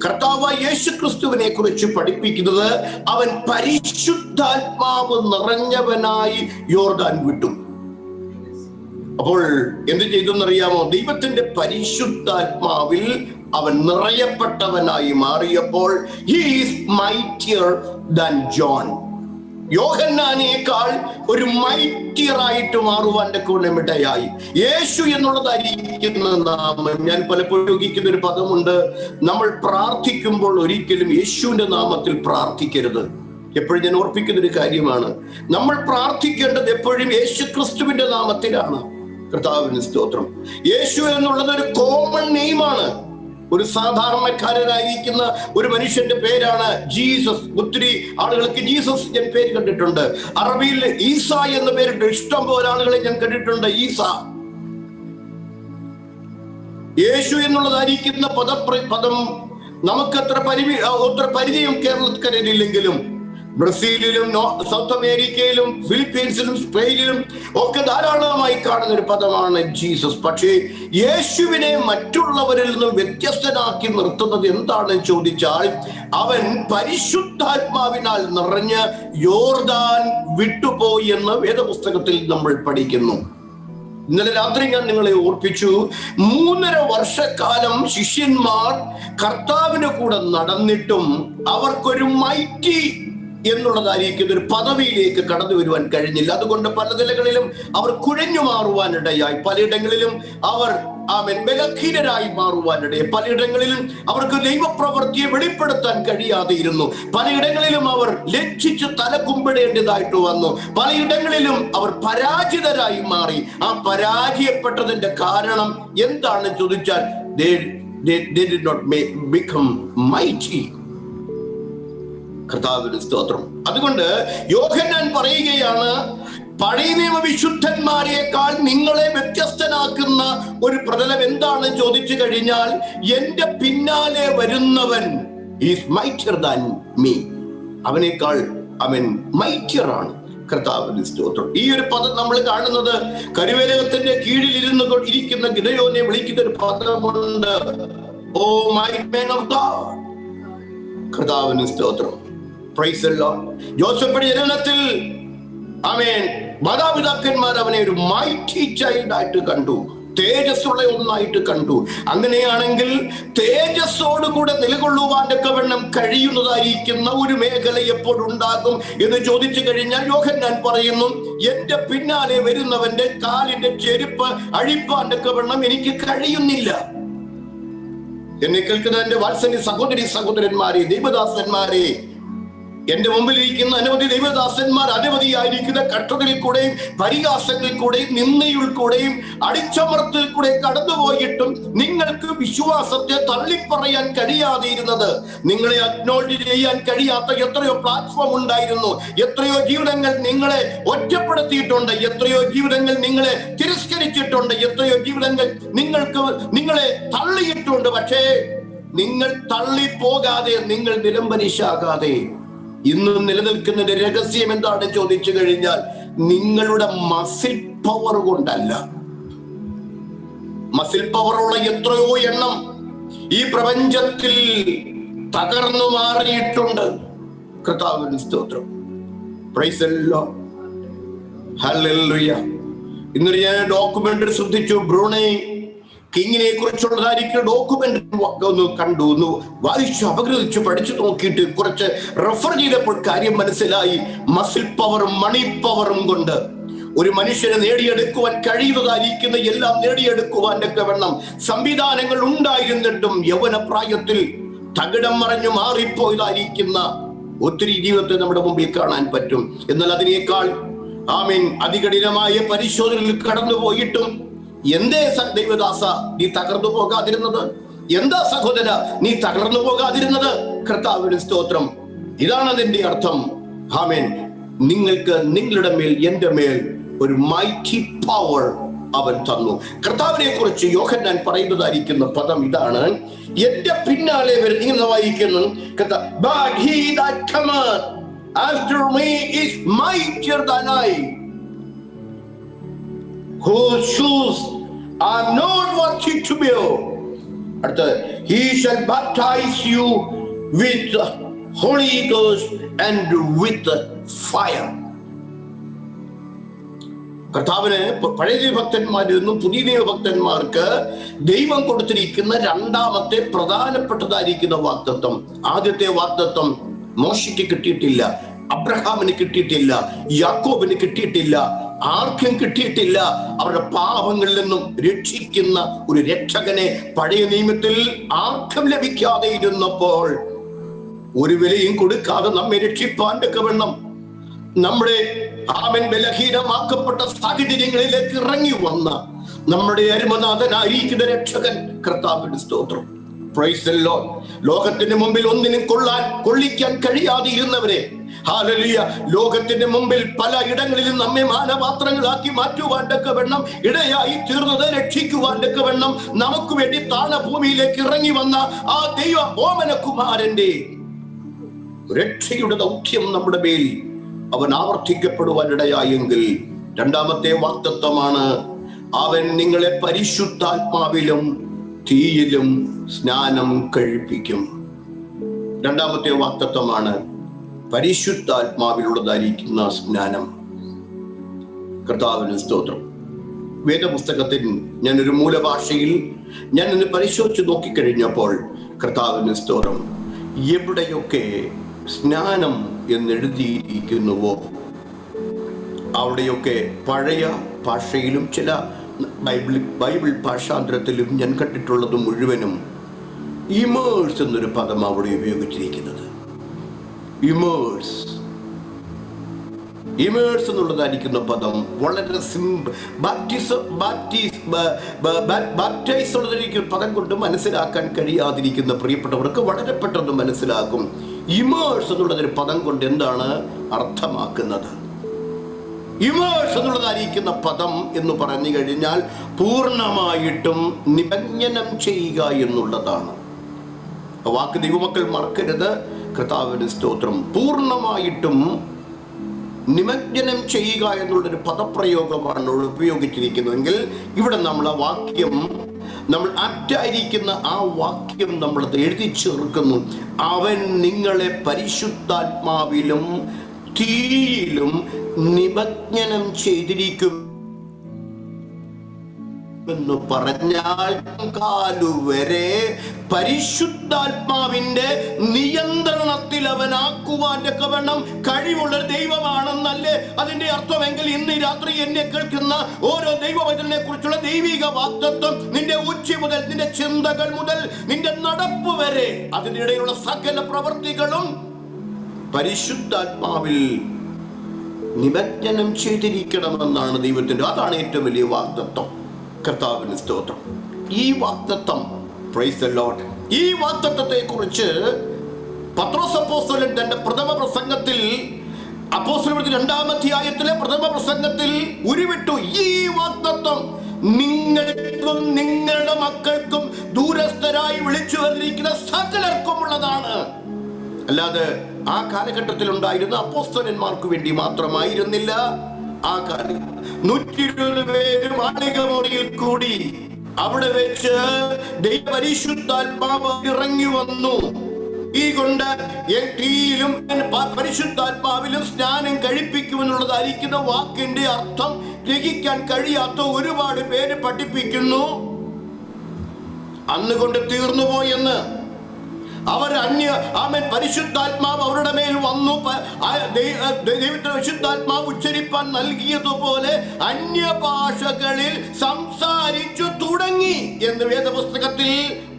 കർത്താവായ യേശു ക്രിസ്തുവിനെ കുറിച്ച് പഠിപ്പിക്കുന്നത്, അവൻ പരിശുദ്ധാത്മാവ് നിറഞ്ഞവനായി യോർദാൻ വിട്ടു. അപ്പോൾ എന്ത് ചെയ്തെന്നറിയാമോ? ദൈവത്തിന്റെ പരിശുദ്ധാത്മാവിൽ അവൻ നിറയപ്പെട്ടവനായി മാറിയപ്പോൾ he is mightier than John. യോഹന്നാനേക്കാൾ ഒരു മൈറ്റിയർ ആയിട്ട് മാറുവാൻ ഇടയായി. യേശു എന്നുള്ളതായിരിക്കുന്ന നാമം ഞാൻ പലപ്പോഴും ഉപയോഗിക്കുന്ന ഒരു പദമുണ്ട്. നമ്മൾ പ്രാർത്ഥിക്കുമ്പോൾ ഒരിക്കലും യേശുവിന്റെ നാമത്തിൽ പ്രാർത്ഥിക്കരുത്. എപ്പോഴും ഞാൻ ഓർപ്പിക്കുന്ന ഒരു കാര്യമാണ്, നമ്മൾ പ്രാർത്ഥിക്കേണ്ടത് എപ്പോഴും യേശു ക്രിസ്തുവിന്റെ നാമത്തിലാണ്. കർത്താവിന് സ്തോത്രം. യേശു എന്നുള്ളത് ഒരു കോമൺ നെയിമാണ്. ഒരു സാധാരണക്കാരനായിരിക്കുന്ന ഒരു മനുഷ്യന്റെ പേരാണ് ജീസസ്. ഒത്തിരി ആളുകൾക്ക് ജീസസ് ഞാൻ പേര് കണ്ടിട്ടുണ്ട്. അറബിയിൽ ഈസ എന്ന പേരിട്ട് ഇഷ്ടം പോലെ ആളുകളെ ഞാൻ കണ്ടിട്ടുണ്ട്. ഈസ, യേശു എന്നുള്ളതായിരിക്കുന്ന പദം നമുക്ക് അത്ര പരിചയം കേരളക്കരയിലെങ്കിലും ബ്രസീലിലും സൗത്ത് അമേരിക്കയിലും ഫിലിപ്പീൻസിലും സ്പെയിനിലും ഒക്കെ ധാരാളമായി കാണുന്ന ഒരു പദമാണ് ജീസസ്. പക്ഷേ യേശുവിനെ മറ്റുള്ളവരിൽ നിന്ന് വ്യത്യസ്തനാക്കി നിർത്തുന്നത് എന്താണെന്ന് ചോദിച്ചാൽ, അവൻ പരിശുദ്ധാത്മാവിനാൽ നിറഞ്ഞ് യോർദാൻ വിട്ടുപോയി എന്ന് വേദപുസ്തകത്തിൽ നമ്മൾ പഠിക്കുന്നു. ഇന്നലെ രാത്രി ഞാൻ നിങ്ങളെ ഓർപ്പിച്ചു, 3.5 വർഷക്കാലം ശിഷ്യന്മാർ കർത്താവിന് കൂടെ നടന്നിട്ടും അവർക്കൊരു മൈറ്റി എന്നുള്ളതായിരിക്കുന്ന ഒരു പദവിയിലേക്ക് കടന്നു വരുവാൻ കഴിഞ്ഞില്ല. അതുകൊണ്ട് പല നിലകളിലും അവർ കുഴഞ്ഞു മാറുവാനിടയായി. പലയിടങ്ങളിലും അവർ ബലഹീനരായി മാറുവാനിടയായി. പലയിടങ്ങളിലും അവർക്ക് ദൈവപ്രവൃത്തിയെ വെളിപ്പെടുത്താൻ കഴിയാതെ ഇരുന്നു. പലയിടങ്ങളിലും അവർ ലജ്ജിച്ച് തലകുമ്പിടേണ്ടതായിട്ട് വന്നു. പലയിടങ്ങളിലും അവർ പരാജിതരായി മാറി. ആ പരാജയപ്പെട്ടതിന്റെ കാരണം എന്താണെന്ന് ചോദിച്ചാൽ, they did not become mighty. കർത്താവിന്റെ സ്തോത്രം. അതുകൊണ്ട് യോഹന്നാൻ പറയുകയാണ്, പഴയ നിയമ വിശുദ്ധന്മാരെക്കാൾ നിങ്ങളെ വ്യത്യസ്തനാക്കുന്ന ഒരു പ്രതലം എന്താണെന്ന് ചോദിച്ചു കഴിഞ്ഞാൽ, എന്റെ പിന്നാലെ വരുന്നവൻ ഈസ് മൈറ്റിയർ ദാൻ മീ. അവനേക്കാൾ അവൻ മൈറ്റിയർ ആണ്. കർത്താവിന്റെ സ്തോത്രം. ഈ ഒരു പദം നമ്മൾ കാണുന്നത് കരുവേലകത്തിന്റെ കീഴിൽ ഇരിക്കുന്ന ഗിദെയോനെ വിളിക്കുന്ന ഒരു പദമുണ്ട്, ഓ മൈറ്റ് മാൻ ഓഫ് ഗോഡ്. കർത്താവിന്റെ സ്തോത്രം. Praise the Lord. ജോസഫിന്റെ ജനനത്തിൽ മാതാപിതാക്കന്മാർ അവനെ ഒരു മൈറ്റി ചൈൽഡ് ആയിട്ട് കണ്ടു, തേജസ്സുള്ള ഒന്നായിട്ട് കണ്ടു. അങ്ങനെയാണെങ്കിൽ തേജസ്സോടുകൂടെ നിലകൊള്ളുവാൻ തക്കവണ്ണം കഴിയുന്നതായിരിക്കുന്ന ഒരു മേഖല എപ്പോഴുണ്ടാകും എന്ന് ചോദിച്ചു കഴിഞ്ഞാൽ, യോഹന്നാൻ പറയുന്നു, എന്റെ പിന്നാലെ വരുന്നവന്റെ കാലിന്റെ ചെരുപ്പ് അഴിപ്പാൻ തക്കവണ്ണം എനിക്ക് കഴിയുന്നില്ല. എന്നെ കേൾക്കുന്ന എന്റെ വാത്സല്യ സഹോദരന്മാരെ, ദൈവദാസന്മാരെ, എന്റെ മുമ്പിലിരിക്കുന്ന അനവധി ദൈവദാസന്മാർ അനവധിയായിരിക്കുന്ന കഷ്ടതയിൽ കൂടെയും പരിഹാസങ്ങളിൽ കൂടെയും നിന്ദയിൽ കൂടെയും അടിച്ചമർത്തിൽ കൂടെ കടന്നുപോയിട്ടും നിങ്ങൾക്ക് വിശ്വാസത്തെ തള്ളിപ്പറയാൻ കഴിയാതെ ഇരുന്നത്, നിങ്ങളെ അക്നോളജ് ചെയ്യാൻ കഴിയാത്ത എത്രയോ പ്ലാറ്റ്ഫോം ഉണ്ടായിരുന്നു. എത്രയോ ജീവിതങ്ങൾ നിങ്ങളെ ഒറ്റപ്പെടുത്തിയിട്ടുണ്ട്. എത്രയോ ജീവിതങ്ങൾ നിങ്ങളെ തിരസ്കരിച്ചിട്ടുണ്ട്. എത്രയോ ജീവിതങ്ങൾ നിങ്ങളെ തള്ളിയിട്ടുണ്ട്. പക്ഷേ നിങ്ങൾ തള്ളിപ്പോകാതെ, നിങ്ങൾ നിലംപരിശാകാതെ ഇന്നും നിലനിൽക്കുന്നതിന്റെ രഹസ്യം എന്താണെന്ന് ചോദിച്ചു കഴിഞ്ഞാൽ, നിങ്ങളുടെ മസിൽ പവർ കൊണ്ടല്ല. മസിൽ പവറുള്ള എത്രയോ എണ്ണം ഈ പ്രപഞ്ചത്തിൽ തകർന്നു മാറിയിട്ടുണ്ട്. കർത്താവിന്റെ സ്തോത്രം. Praise the lord. ഹല്ലേലൂയ. ഇന്നൊരു ഞാൻ ഡോക്യുമെന്ററി ശ്രദ്ധിച്ചു. ബ്രൂണൈ കിങ്ങിനെ കുറിച്ചുള്ളതായിരിക്കും ഡോക്യുമെന്ററി ഒന്ന് കണ്ടു, ഒന്ന് വായിച്ചു, അപഗ്രഥിച്ചു, പഠിച്ചു നോക്കിയിട്ട് കുറച്ച് റെഫർ ചെയ്തപ്പോൾ കാര്യം മനസ്സിലായി. മസിൽ പവറും മണി പവറും കൊണ്ട് ഒരു മനുഷ്യനെ നേടിയെടുക്കുവാൻ കഴിയുന്നതായിരിക്കുന്ന എല്ലാം നേടിയെടുക്കുവാൻ തക്കവണ്ണം സംവിധാനങ്ങൾ ഉണ്ടായിരുന്നിട്ടും യൗവനപ്രായത്തിൽ തകിടം മറിഞ്ഞു മാറിപ്പോയതായിരിക്കുന്ന ഒത്തിരി ജീവിതത്തെ നമ്മുടെ മുമ്പിൽ കാണാൻ പറ്റും. എന്നാൽ അതിനേക്കാൾ അതികഠിനമായ പരിശോധനയിൽ കടന്നുപോയിട്ടും എന്തേ ദൈവദാസ നീ തകർന്നു പോകാതിരുന്നത്? എന്താ സഹോദര നീ തകർന്നു പോകാതിരുന്നത്? കർത്താവിന്റെ സ്തോത്രം. ഇതാണ് അതിന്റെ അർത്ഥം. നിങ്ങൾക്ക് നിങ്ങളുടെ മേൽ, എന്റെ മേൽ ഒരു മൈറ്റി പവർ അവൻ തന്നു. കർത്താവിനെ കുറിച്ച് യോഹന്നാൻ പറയുന്നതായിരിക്കുന്ന പദം ഇതാണ്, എന്റെ പിന്നാലെ ഇങ്ങനെ വായിക്കുന്നു, but he that cometh after me is mightier than I, whose shoes are not worthy to bear. He shall baptize you with the Holy Ghost and with the fire. കർത്താവിന് പഴയ നിയമഭക്തന്മാരിൽ നിന്നും പുതിയ നിയമഭക്തന്മാർക്ക് ദൈവം കൊടുത്തിരിക്കുന്ന രണ്ടാമത്തെ പ്രധാനപ്പെട്ടതായിരിക്കുന്ന വാഗ്ദത്തം. ആദ്യത്തെ വാഗ്ദത്തം മോശയ്ക്ക് കിട്ടിയിട്ടില്ല, അബ്രഹാമിന് കിട്ടിയിട്ടില്ല, യാക്കോബിന് കിട്ടിയിട്ടില്ല, ആർക്കും കിട്ടിയിട്ടില്ല. അവരുടെ പാപങ്ങളിൽ നിന്നും രക്ഷിക്കുന്ന ഒരു രക്ഷകനെ പഴയ നിയമത്തിൽ ആർക്കും ലഭിക്കാതെ ഇരുന്നപ്പോൾ ഒരു വിലയും കൊടുക്കാതെ നമ്മെ രക്ഷിപ്പാൻ വേണം നമ്മുടെ ബലഹീനമാക്കപ്പെട്ട സാഹചര്യങ്ങളിലേക്ക് ഇറങ്ങി വന്ന നമ്മുടെ അരുമനാഥനായിരിക്കുന്ന രക്ഷകൻ കർത്താവിന്റെ സ്തോത്രം. Praise the Lord. ലോകത്തിന്റെ മുമ്പിൽ ഒന്നിനും കൊള്ളിക്കാൻ കഴിയാതെ ഇരുന്നവരെ, ഹല്ലേലൂയ, ലോകത്തിന്റെ മുമ്പിൽ പല ഇടങ്ങളിലും നമ്മെ മാനപാത്രങ്ങളാക്കി മാറ്റുവാൻ വേണം ഇടയായി തീർന്നത്, രക്ഷിക്കുവാൻ വേണം നമുക്ക് വേണ്ടി താണഭൂമിയിലേക്ക് ഇറങ്ങി വന്ന ആ ദൈവ ഓമനകുമാരന്റെ രക്ഷയുടെ ദൗത്യം നമ്മുടെ മേൽ അവൻ ആവർത്തിക്കപ്പെടുവാൻ ഇടയായെങ്കിൽ രണ്ടാമത്തെ വാഗ്ദത്തമാണ്, അവൻ നിങ്ങളെ പരിശുദ്ധാത്മാവിലും തീയിലും സ്നാനം കഴിപ്പിക്കും. രണ്ടാമത്തെ വാഗ്ദത്തമാണ് പരിശുദ്ധാത്മാവിലുള്ളതായിരിക്കുന്ന സ്നാനം. കർത്താവിന് സ്തോത്രം. വേദപുസ്തകത്തിൽ ഞാനൊരു മൂലഭാഷയിൽ ഞാൻ ഇന്ന് പരിശോധിച്ച് നോക്കിക്കഴിഞ്ഞപ്പോൾ കർത്താവിന് സ്തോത്രം, എവിടെയൊക്കെ സ്നാനം എന്നെഴുതിയിരിക്കുന്നുവോ അവിടെയൊക്കെ പഴയ ഭാഷയിലും ചില ബൈബിൾ ഭാഷാന്തരത്തിലും ഞാൻ കണ്ടിട്ടുള്ളത് മുഴുവനും ഇമേഴ്സ് എന്നൊരു പദം അവിടെ ഉപയോഗിച്ചിരിക്കുന്നത്. ഇമേഴ്സ് എന്നുള്ളതായിരിക്കുന്ന പദം വളരെ ബാപ്റ്റൈസ് ഉള്ളതായിരിക്കുന്ന പദം കൊണ്ട് മനസ്സിലാക്കാൻ കഴിയാതിരിക്കുന്ന പ്രിയപ്പെട്ടവർക്ക് വളരെ പെട്ടെന്ന് മനസ്സിലാകും. ഇമേഴ്സ് എന്നുള്ളതൊരു പദം കൊണ്ട് എന്താണ് അർത്ഥമാക്കുന്നത്. ഇമേഴ്സ് എന്നുള്ളതായിരിക്കുന്ന പദം എന്ന് പറഞ്ഞു കഴിഞ്ഞാൽ പൂർണ്ണമായിട്ടും നിമജ്ജനം ചെയ്യുക എന്നുള്ളതാണ്. വാക്ക് ദൈവമക്കൾ മറക്കരുത്. കർത്താവിന്റെ സ്തോത്രം. പൂർണ്ണമായിട്ടും നിമജ്ജനം ചെയ്യുക എന്നുള്ളൊരു പദപ്രയോഗമാണ് ഉപയോഗിച്ചിരിക്കുന്നതെങ്കിൽ ഇവിടെ നമ്മൾ ആ വാക്യം, നമ്മൾ ആപ്റ്റായിരിക്കുന്ന ആ വാക്യം നമ്മളത് എഴുതി ചേർക്കുന്നു. അവൻ നിങ്ങളെ പരിശുദ്ധാത്മാവിലും തീയിലും നിമജ്ജനം ചെയ്തിരിക്കും എന്ന് പറഞ്ഞാൽ കാലുവരെ പരിശുദ്ധാത്മാവിന്റെ നിയന്ത്രണത്തിൽ അവനാക്കുവാൻ വേണം കഴിവുള്ള ദൈവമാണെന്നല്ലേ അതിന്റെ അർത്ഥമെങ്കിൽ ഇന്ന് രാത്രി എന്നെ കേൾക്കുന്ന ഓരോ ദൈവവചനെ കുറിച്ചുള്ള ദൈവിക വാഗ്ദത്വം നിന്റെ ഉച്ച മുതൽ, നിന്റെ ചിന്തകൾ മുതൽ, നിന്റെ നടപ്പ് വരെ അതിനിടയിലുള്ള സകല പ്രവൃത്തികളും പരിശുദ്ധാത്മാവിൽ നിമജ്ജനം ചെയ്തിരിക്കണമെന്നാണ് ദൈവത്തിന്റെ. അതാണ് ഏറ്റവും വലിയ വാഗ്ദത്വം. കർത്താവിന് സ്തോത്രം. ഈ വാഗ്ദത്തം, പ്രൈസ് ദി ലോർഡ്, ഈ വാഗ്ദത്തത്തെ കുറിച്ച് പത്രോസ് അപ്പോസ്തലൻ തന്റെ പ്രഥമ പ്രസംഗത്തിൽ, അപ്പോസ്തലപ്രവൃത്തി 2-ാം അധ്യായത്തിലെ പ്രഥമ പ്രസംഗത്തിൽ ഉരുവിട്ടു. ഈ വാഗ്ദത്തം നിങ്ങൾക്കും നിങ്ങളുടെ മക്കൾക്കും ദൂരസ്ഥരായി വിളിച്ചു വന്നിരിക്കുന്ന സകലർക്കും ഉള്ളതാണ്. അല്ലാതെ ആ കാലഘട്ടത്തിൽ ഉണ്ടായിരുന്ന അപ്പോസ്തലന്മാർക്ക് വേണ്ടി മാത്രമായിരുന്നില്ല. ആ കാലം 120 പേര് മാളിക മുറിയിൽ കൂടി അവിടെ വെച്ച് പരിശുദ്ധാത്മാവ് ഇറങ്ങി വന്നു. ഈ കൊണ്ട് തീയിലും പരിശുദ്ധാത്മാവിലും സ്നാനം കഴിപ്പിക്കുമെന്നുള്ളതായിരിക്കുന്ന വാക്കിന്റെ അർത്ഥം ഗ്രഹിക്കാൻ കഴിയാത്ത ഒരുപാട് പേര് പഠിപ്പിക്കുന്നു. അന്നുകൊണ്ട് തീർന്നുപോയെന്ന്. അവർ പരിശുദ്ധാത്മാവ് അവരുടെ മേൽ വന്നു, ദൈവത്തിന്റെ പരിശുദ്ധാത്മാവ് ഉച്ചരിപ്പാൻ നൽകിയതുപോലെ അന്യഭാഷകളിൽ സംസാരിച്ചു തുടങ്ങി എന്ന് വേദപുസ്തകത്തിൽ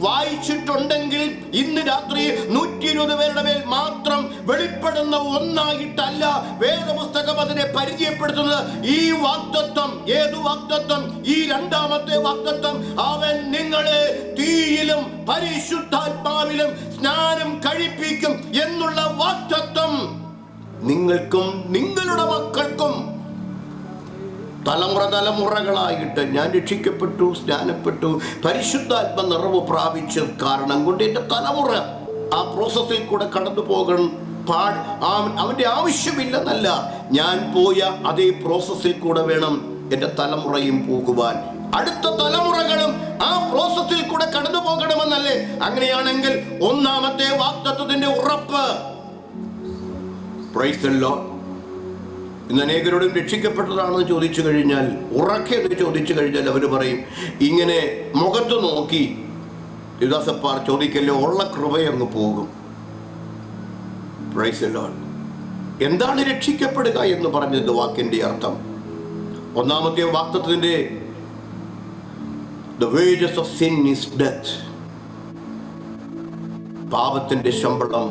വായിച്ചിട്ടുണ്ടെങ്കിൽ ഇന്ന് രാത്രി 120 പേരുടെ മേൽ മാത്രം വെളിപ്പെടുന്ന ഒന്നായിട്ടല്ല വേദപുസ്തകം അതിനെ പരിചയപ്പെടുത്തുന്നത്. ഈ വാഗ്ദത്തം, ഏതു വാഗ്ദത്തം? ഈ രണ്ടാമത്തെ വാഗ്ദത്തം, അവൻ നിങ്ങളെ തീയിലും പരിശുദ്ധാത്മാവിലും സ്നാനം കഴിപ്പിക്കും എന്നുള്ള വാഗ്ദത്തം നിങ്ങൾക്കും നിങ്ങളുടെ മക്കൾക്കും തലമുറകളായിട്ട് ഞാൻ രക്ഷിക്കപ്പെട്ടു, സ്നാനപ്പെട്ടു, പരിശുദ്ധാത്മ നിറവ് പ്രാപിച്ച കാരണം കൊണ്ട് എൻ്റെ തലമുറ ആ പ്രോസസ്സിൽ കൂടെ കടന്നു പോകണം. അവന്റെ ആവശ്യമില്ലെന്നല്ല, ഞാൻ പോയ അതേ പ്രോസസ്സിൽ കൂടെ വേണം എൻ്റെ തലമുറയും പോകുവാൻ. അടുത്ത തലമുറകളും ആ പ്രോസസ്സിൽ കൂടെ കടന്നു പോകണമെന്നല്ലേ? അങ്ങനെയാണെങ്കിൽ ഒന്നാമത്തെ വാഗ്ദത്തത്തിന്റെ ഉറപ്പ്, പ്രൈസ് ദി ലോർഡ്, ഇന്ന് അനേകരോടും രക്ഷിക്കപ്പെട്ടതാണെന്ന് ചോദിച്ചു കഴിഞ്ഞാൽ, ഉറക്കെ എന്ന് ചോദിച്ചു കഴിഞ്ഞാൽ അവർ പറയും, ഇങ്ങനെ മുഖത്ത് നോക്കി യുദാസപ്പാർ ചോദിക്കല്ലോ, ഉള്ള കൃപയങ്ങ് പോകും. Price the Lord. എന്താണ് രക്ഷിക്കപ്പെടുക എന്ന് പറഞ്ഞത് വാക്കിന്റെ അർത്ഥം? ഒന്നാമത്തെ വാക്തത്വത്തിന്റെ the wages of sin is death. പാപത്തിന്റെ ശമ്പളം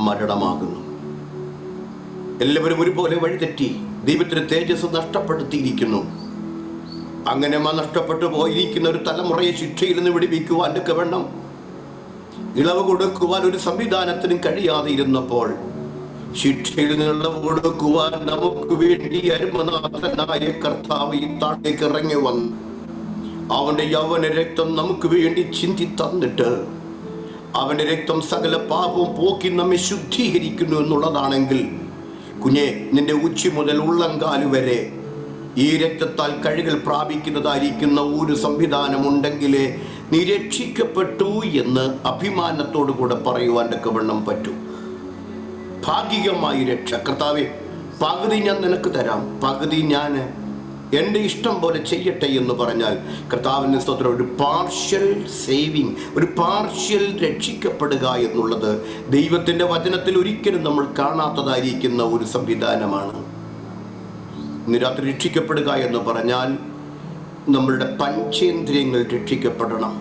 മരണമാകുന്നു. എല്ലാവരും ഒരുപോലെ വഴിതെറ്റി ദൈവത്തിന് തേജസ് നഷ്ടപ്പെടുത്തിയിരിക്കുന്നു. അങ്ങനെ നഷ്ടപ്പെട്ടു പോയിരിക്കുന്ന ഒരു തലമുറയെ ശിക്ഷയിൽ നിന്ന് വിടുവിക്കുവാൻ വേണം ഇളവ് കൊടുക്കുവാൻ ഒരു സംവിധാനത്തിനും കഴിയാതെ ഇരുന്നപ്പോൾ, ശിക്ഷയിൽ നിന്ന് ഇളവ് കൊടുക്കുവാൻ നമുക്ക് വേണ്ടി അരുമനാഥനായ കർത്താവ് ഈ താഴേക്ക് ഇറങ്ങി വന്നു അവന്റെ യൗവന രക്തം നമുക്ക് വേണ്ടി ചിന്തി തന്നിട്ട്, അവന്റെ രക്തം സകല പാപവും പോക്കി നമ്മെ ശുദ്ധീകരിക്കുന്നു എന്നുള്ളതാണെങ്കിൽ, കുഞ്ഞെ, നിന്റെ ഉച്ചി മുതൽ ഉള്ളങ്കാല് വരെ ഈ രക്തത്താൽ കഴുകൽ പ്രാപിക്കുന്നതായിരിക്കുന്ന ഒരു സംവിധാനം ഉണ്ടെങ്കിലേ നീ രക്ഷിക്കപ്പെട്ടു എന്ന് അഭിമാനത്തോടു കൂടെ പറയുവാൻ തക്കവണ്ണം പറ്റൂ. ഭാഗികമായി രക്ഷ. കർത്താവേ, പകുതി ഞാൻ നിനക്ക് തരാം, പകുതി ഞാൻ എൻ്റെ ഇഷ്ടം പോലെ ചെയ്യട്ടെ എന്ന് പറഞ്ഞാൽ, കർത്താവിൻ്റെ സ്തോത്രം, ഒരു പാർഷ്യൽ സേവിങ്, ഒരു പാർഷ്യൽ രക്ഷിക്കപ്പെടുക എന്നുള്ളത് ദൈവത്തിൻ്റെ വചനത്തിൽ ഒരിക്കലും നമ്മൾ കാണാത്തതായിരിക്കുന്ന ഒരു സംവിധാനമാണ്. ഇന്ന് രാത്രി രക്ഷിക്കപ്പെടുക എന്ന് പറഞ്ഞാൽ നമ്മളുടെ പഞ്ചേന്ദ്രിയങ്ങൾ രക്ഷിക്കപ്പെടണം.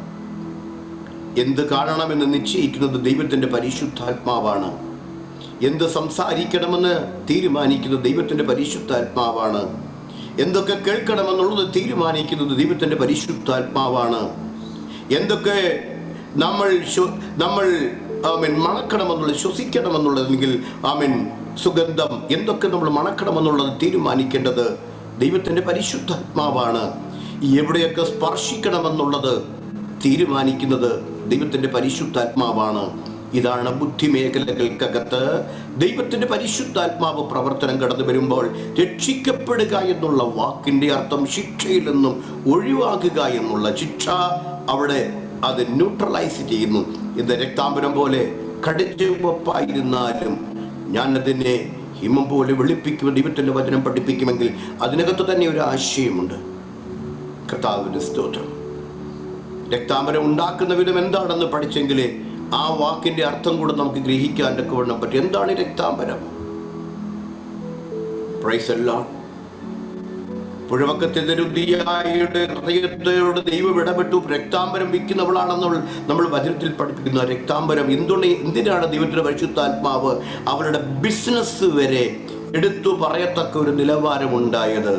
എന്ത് കാണണമെന്ന് നിശ്ചയിക്കുന്നത് ദൈവത്തിൻ്റെ പരിശുദ്ധാത്മാവാണ്. എന്ത് സംസാരിക്കണമെന്ന് തീരുമാനിക്കുന്നത് ദൈവത്തിൻ്റെ പരിശുദ്ധാത്മാവാണ്. എന്തൊക്കെ കേൾക്കണമെന്നുള്ളത് തീരുമാനിക്കുന്നത് ദൈവത്തിൻ്റെ പരിശുദ്ധാത്മാവാണ്. എന്തൊക്കെ നമ്മൾ മണക്കണമെന്നുള്ളത്, ശ്വസിക്കണമെന്നുള്ളത്, അല്ലെങ്കിൽ സുഗന്ധം എന്തൊക്കെ നമ്മൾ മണക്കണമെന്നുള്ളത് തീരുമാനിക്കേണ്ടത് ദൈവത്തിൻ്റെ പരിശുദ്ധാത്മാവാണ്. എവിടെയൊക്കെ സ്പർശിക്കണമെന്നുള്ളത് തീരുമാനിക്കുന്നത് ദൈവത്തിൻ്റെ പരിശുദ്ധാത്മാവാണ്. ഇതാണ് ബുദ്ധിമേഖലകൾക്കകത്ത് ദൈവത്തിൻ്റെ പരിശുദ്ധാത്മാവ് പ്രവർത്തനം കടന്നു വരുമ്പോൾ രക്ഷിക്കപ്പെടുക എന്നുള്ള വാക്കിൻ്റെ അർത്ഥം ശിക്ഷയിൽ നിന്നും ഒഴിവാക്കുക എന്നുള്ള ശിക്ഷ അവിടെ അത് ന്യൂട്രലൈസ് ചെയ്യുന്നു. ഇത് രക്താംബരം പോലെ കടിച്ചുവപ്പായിരുന്നാലും ഞാൻ അതിനെ ഹിമം പോലെ വെളുപ്പിക്കും. ദൈവത്തിൻ്റെ വചനം പഠിപ്പിക്കുമെങ്കിൽ അതിനകത്ത് തന്നെ ഒരു ആശയമുണ്ട്. കർത്താവിൻ്റെ സ്തോത്രം. രക്താംബരം ഉണ്ടാക്കുന്ന വിധം എന്താണെന്ന് പഠിച്ചെങ്കിലേ ആ വാക്കിന്റെ അർത്ഥം കൂടെ നമുക്ക് ഗ്രഹിക്കാൻ തക്കവണ്ണം പറ്റും. എന്താണ് രക്താംബരം? Praise the lord. പുഴവക്കത്തെ ദരിദ്രയായുടെ ഹൃദയത്തോട് ദൈവം ഇടപെട്ടു. രക്താംബരം വിൽക്കുന്നവളാണെന്ന് നമ്മൾ വചനത്തിൽ പഠിപ്പിക്കുന്ന രക്താംബരം എന്തിനാണ് ദൈവത്തിന്റെ പരിശുദ്ധാത്മാവ് അവരുടെ ബിസിനസ് വരെ എടുത്തു പറയത്തക്ക ഒരു നിലവാരമുണ്ടായത്?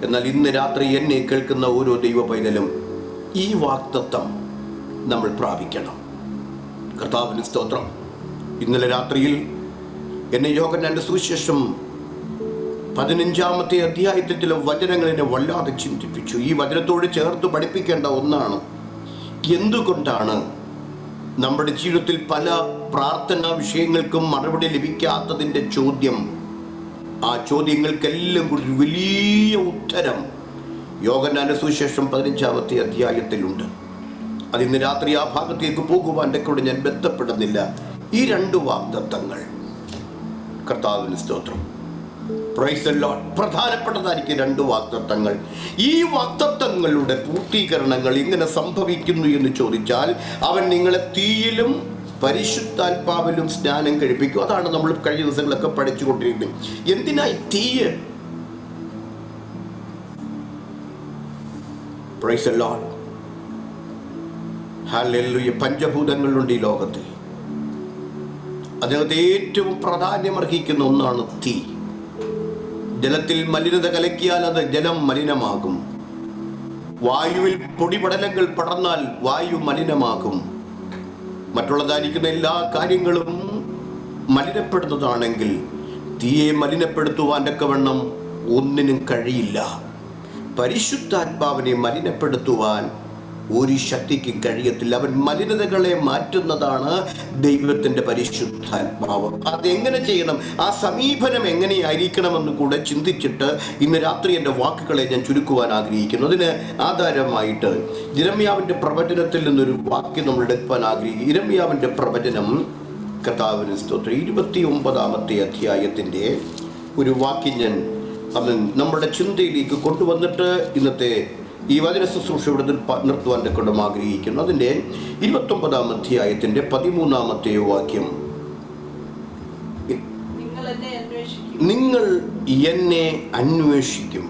എന്നാൽ ഇന്ന് രാത്രി എന്നെ കേൾക്കുന്ന ഓരോ ദൈവ പൈതലും ഈ വാഗ്ദത്തം നമ്മൾ പ്രാപിക്കണം. കർത്താവിന് സ്തോത്രം. ഇന്നലെ രാത്രിയിൽ എന്നെ യോഹന്നാന്റെ സുവിശേഷം 15-ാമത്തെ അധ്യായത്തിൽ ചില വചനങ്ങൾ എന്നെ വല്ലാതെ ചിന്തിപ്പിച്ചു. ഈ വചനത്തോട് ചേർത്ത് പഠിപ്പിക്കേണ്ട ഒന്നാണ്, എന്തുകൊണ്ടാണ് നമ്മുടെ ജീവിതത്തിൽ പല പ്രാർത്ഥനാ വിഷയങ്ങൾക്കും മറുപടി ലഭിക്കാത്തതിൻ്റെ ചോദ്യം. ആ ചോദ്യങ്ങൾക്കെല്ലാം കൂടി വലിയ ഉത്തരം യോഹന്നാന്റെ സുവിശേഷം 15-ാമത്തെ അധ്യായത്തിലുണ്ട്. അതിന്ന് രാത്രി ആ ഭാഗത്തേക്ക് പോകുവാൻ കൂടെ ഞാൻ ബന്ധപ്പെടുന്നില്ല. ഈ രണ്ട് വാഗ്ദത്തങ്ങൾ, കർത്താവിന് സ്തോത്രം, പ്രൈസ് ദി ലോർഡ്, പ്രധാനപ്പെട്ടതായിരിക്കും രണ്ട് വാഗ്ദത്തങ്ങൾ. ഈ വാഗ്ദത്തങ്ങളുടെ പൂർത്തീകരണങ്ങൾ എങ്ങനെ സംഭവിക്കുന്നു എന്ന് ചോദിച്ചാൽ, അവൻ നിങ്ങളെ തീയിലും പരിശുദ്ധാത്മാവിലും സ്നാനം കഴിപ്പിക്കും. അതാണ് നമ്മൾ കഴിഞ്ഞ ദിവസങ്ങളൊക്കെ പഠിച്ചുകൊണ്ടിരിക്കുന്നത്. എന്തിനായി തീയ്? Praise the lord, hallelujah. പഞ്ചഭൂതങ്ങളുണ്ട് ഈ ലോകത്തിൽ. അതിനകത്ത് ഏറ്റവും പ്രാധാന്യമർഹിക്കുന്ന ഒന്നാണ് തീ. ജലത്തിൽ മലിനത കലക്കിയാൽ അത് ജലം മലിനമാകും. വായുവിൽ പൊടിപടലങ്ങൾ പടർന്നാൽ വായു മലിനമാകും. മറ്റുള്ളതായിരിക്കുന്ന എല്ലാ കാര്യങ്ങളും മലിനപ്പെടുന്നതാണെങ്കിൽ തീയെ മലിനപ്പെടുത്തുവാൻ തക്കവണ്ണം ഒന്നിനും കഴിയില്ല. പരിശുദ്ധാത്മാവിനെ മലിനപ്പെടുത്തുവാൻ ഒരു ശക്തിക്കും കഴിയത്തില്ല. അവൻ മലിനതകളെ മാറ്റുന്നതാണ് ദൈവത്തിൻ്റെ പരിശുദ്ധാത്മാവ്. അതെങ്ങനെ ചെയ്യണം, ആ സമീപനം എങ്ങനെയായിരിക്കണമെന്ന് കൂടെ ചിന്തിച്ചിട്ട് ഇന്ന് രാത്രി എൻ്റെ വാക്കുകളെ ഞാൻ ചുരുക്കുവാൻ ആഗ്രഹിക്കുന്നു. അതിന് ആധാരമായിട്ട് യിരെമ്യാവിൻ്റെ പ്രവചനത്തിൽ നിന്നൊരു വാക്യം നമ്മൾ എടുക്കാൻ ആഗ്രഹിക്കും. യിരെമ്യാവിൻ്റെ പ്രവചനം, കർത്താവിന് സ്തോത്രം, 29-ാമത്തെ അധ്യായത്തിൻ്റെ ഒരു വാക്യം ഞാൻ നമ്മുടെ ചിന്തയിലേക്ക് കൊണ്ടുവന്നിട്ട് ഇന്നത്തെ ഈ വചന ശുശ്രൂഷ ഇവിടെ നിർത്തുവാൻ കൊണ്ടും ആഗ്രഹിക്കുന്നു. അതിൻ്റെ 29-ാം അധ്യായത്തിൻ്റെ 13-ാമത്തെ വാക്യം, നിങ്ങൾ എന്നെ അന്വേഷിക്കും.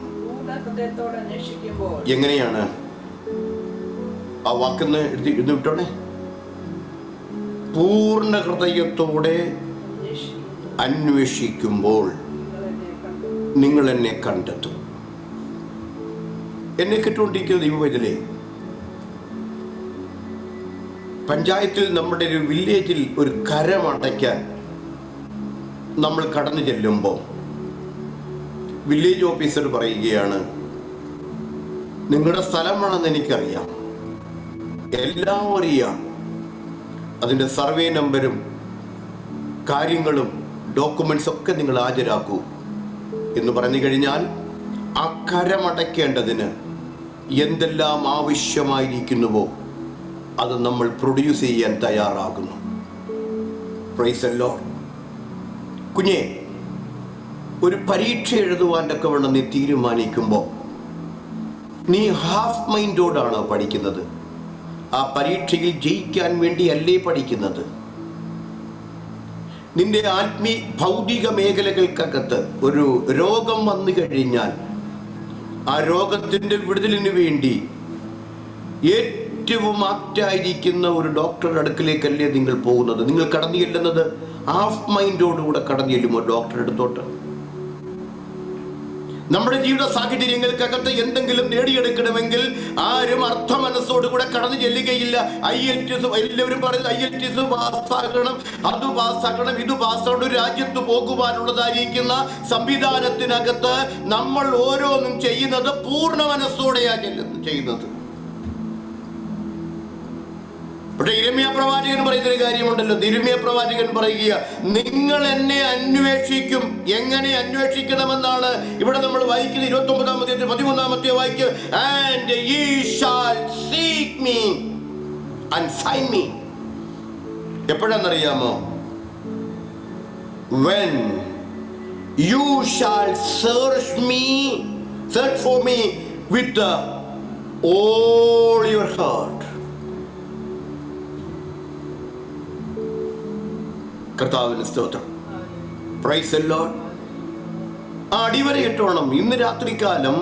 എങ്ങനെയാണ് ആ വാക്കെന്ന് എഴുതി വിട്ടോണേ? പൂർണ്ണ ഹൃദയത്തോടെ അന്വേഷിക്കുമ്പോൾ നിങ്ങൾ എന്നെ കണ്ടെത്തും. എന്നെ കിട്ടുകൊണ്ടിരിക്കുന്ന ദൈവവൈതലേ, പഞ്ചായത്തിൽ നമ്മുടെ ഒരു വില്ലേജിൽ ഒരു കരമടയ്ക്കാൻ നമ്മൾ കടന്നു ചെല്ലുമ്പോൾ വില്ലേജ് ഓഫീസർ പറയുകയാണ്, നിങ്ങളുടെ സ്ഥലമാണെന്ന് എനിക്കറിയാം, എല്ലാം അറിയാം, അതിൻ്റെ സർവേ നമ്പരും കാര്യങ്ങളും ഡോക്യുമെന്റ്സ് ഒക്കെ നിങ്ങൾ ഹാജരാക്കൂ എന്ന് പറഞ്ഞു കഴിഞ്ഞാൽ ആ കരമടയ്ക്കേണ്ടതിന് എന്തെല്ലാം ആവശ്യമായിരിക്കുന്നുവോ അത് നമ്മൾ പ്രൊഡ്യൂസ് ചെയ്യാൻ തയ്യാറാകുന്നു. Price the Lord. കുഞ്ഞെ, ഒരു പരീക്ഷ എഴുതുവാനൊക്കെ വേണം നീ തീരുമാനിക്കുമ്പോൾ നീ ഹാഫ് മൈൻഡോടാണ് പഠിക്കുന്നത്. ആ പരീക്ഷയിൽ ജയിക്കാൻ വേണ്ടിയല്ലേ പഠിക്കുന്നത്. നിന്റെ ഭൗതിക മേഖലകൾക്കകത്ത് ഒരു രോഗം വന്നു കഴിഞ്ഞാൽ ആ രോഗത്തിൻ്റെ വിടുതലിന് വേണ്ടി ഏറ്റവും ആപ്റ്റായിരിക്കുന്ന ഒരു ഡോക്ടറുടെ അടുക്കിലേക്കല്ലേ നിങ്ങൾ പോകുന്നത്. നിങ്ങൾ കടന്നു ചെല്ലുന്നത് ഹാഫ് മൈൻഡോടുകൂടെ കടന്നു ചെല്ലുമോ ഡോക്ടറുടെ അടുത്തോട്ട്? നമ്മുടെ ജീവിത സാഹചര്യങ്ങൾക്കകത്ത് എന്തെങ്കിലും നേടിയെടുക്കണമെങ്കിൽ ആരും അർത്ഥ മനസ്സോടുകൂടെ കടന്നു ചെല്ലുകയില്ല. IELTS എല്ലാവരും പറയുന്നത് IELTS പാസ്സാകണം, അത് പാസ്സാകണം, ഇത് പാസ്സാകണം. ഒരു രാജ്യത്ത് പോകുവാനുള്ളതായിരിക്കുന്ന സംവിധാനത്തിനകത്ത് നമ്മൾ ഓരോന്നും ചെയ്യുന്നത് പൂർണ്ണ മനസ്സോടെയാണ് ചെയ്യുന്നത്. പക്ഷെ ഇരമ്യാ പ്രവാചകൻ പറയുന്നൊരു കാര്യമുണ്ടല്ലോ. ഇരമ്യാ പ്രവാചകൻ പറയുക, നിങ്ങൾ എന്നെ അന്വേഷിക്കും. എങ്ങനെ അന്വേഷിക്കണമെന്നാണ് ഇവിടെ നമ്മൾ വായിക്കുന്നത്. 29-ാം അധ്യായത്തിൽ 13-ാമത്തെ വാക്യം, and ye shall seek me and find me. എപ്പോഴാണെന്നറിയാമോ? when you shall search for me with all your heart. കർത്താവിന് സ്തോത്രം. Praise the lord. അടിവരയിട്ടോണം. ഇന്ന് രാത്രികാലം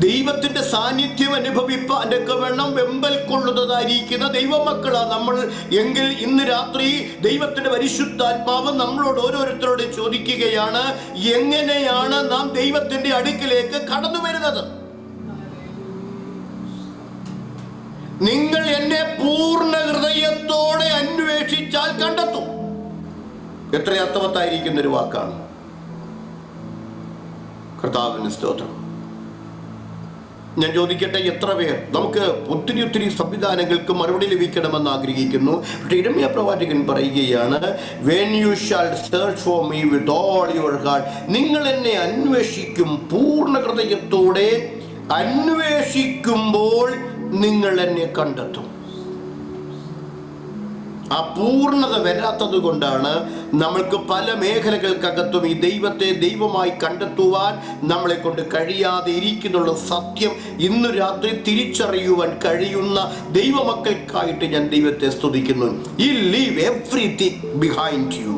ദൈവത്തിന്റെ സാന്നിധ്യം അനുഭവിപ്പാനൊക്കെ വേണം വെമ്പൽ കൊള്ളുന്നതായിരിക്കുന്ന ദൈവമക്കളാ നമ്മൾ എങ്കിൽ ഇന്ന് രാത്രി ദൈവത്തിന്റെ പരിശുദ്ധാത്മാവ് നമ്മളോട് ഓരോരുത്തരോട് ചോദിക്കുകയാണ്, എങ്ങനെയാണ് നാം ദൈവത്തിന്റെ അടുക്കിലേക്ക് കടന്നു വരുന്നത്? നിങ്ങൾ എന്നെ പൂർണ്ണ ഹൃദയത്തോടെ അന്വേഷിച്ചാൽ കണ്ടെത്തും. എത്ര അർത്ഥവത്തായിരിക്കുന്ന ഒരു വാക്കാണ്. കർത്താവിന് സ്തോത്രം. ഞാൻ ചോദിക്കട്ടെ, എത്ര പേർ നമുക്ക് ഒത്തിരി സംവിധാനങ്ങൾക്ക് മറുപടി ലഭിക്കണമെന്ന് ആഗ്രഹിക്കുന്നു. പക്ഷേ ഇരമ്യാ പ്രവാചകൻ പറയുകയാണ്, when you shall search for me with all your heart, നിങ്ങൾ എന്നെ അന്വേഷിക്കും. പൂർണ്ണ ഹൃദയത്തോടെ അന്വേഷിക്കുമ്പോൾ നിങ്ങൾ എന്നെ കണ്ടെത്തും. ആ പൂർണ്ണത വരാത്തത് കൊണ്ടാണ് നമ്മൾക്ക് പല മേഖലകൾക്കകത്തും ഈ ദൈവത്തെ ദൈവമായി കണ്ടെത്തുവാൻ നമ്മളെ കൊണ്ട് കഴിയാതെ ഇരിക്കുന്നുള്ള സത്യം ഇന്ന് രാത്രി തിരിച്ചറിയുവാൻ കഴിയുന്ന ദൈവമക്കൾക്കായിട്ട് ഞാൻ ദൈവത്തെ സ്തുതിക്കുന്നു. You leave everything behind you.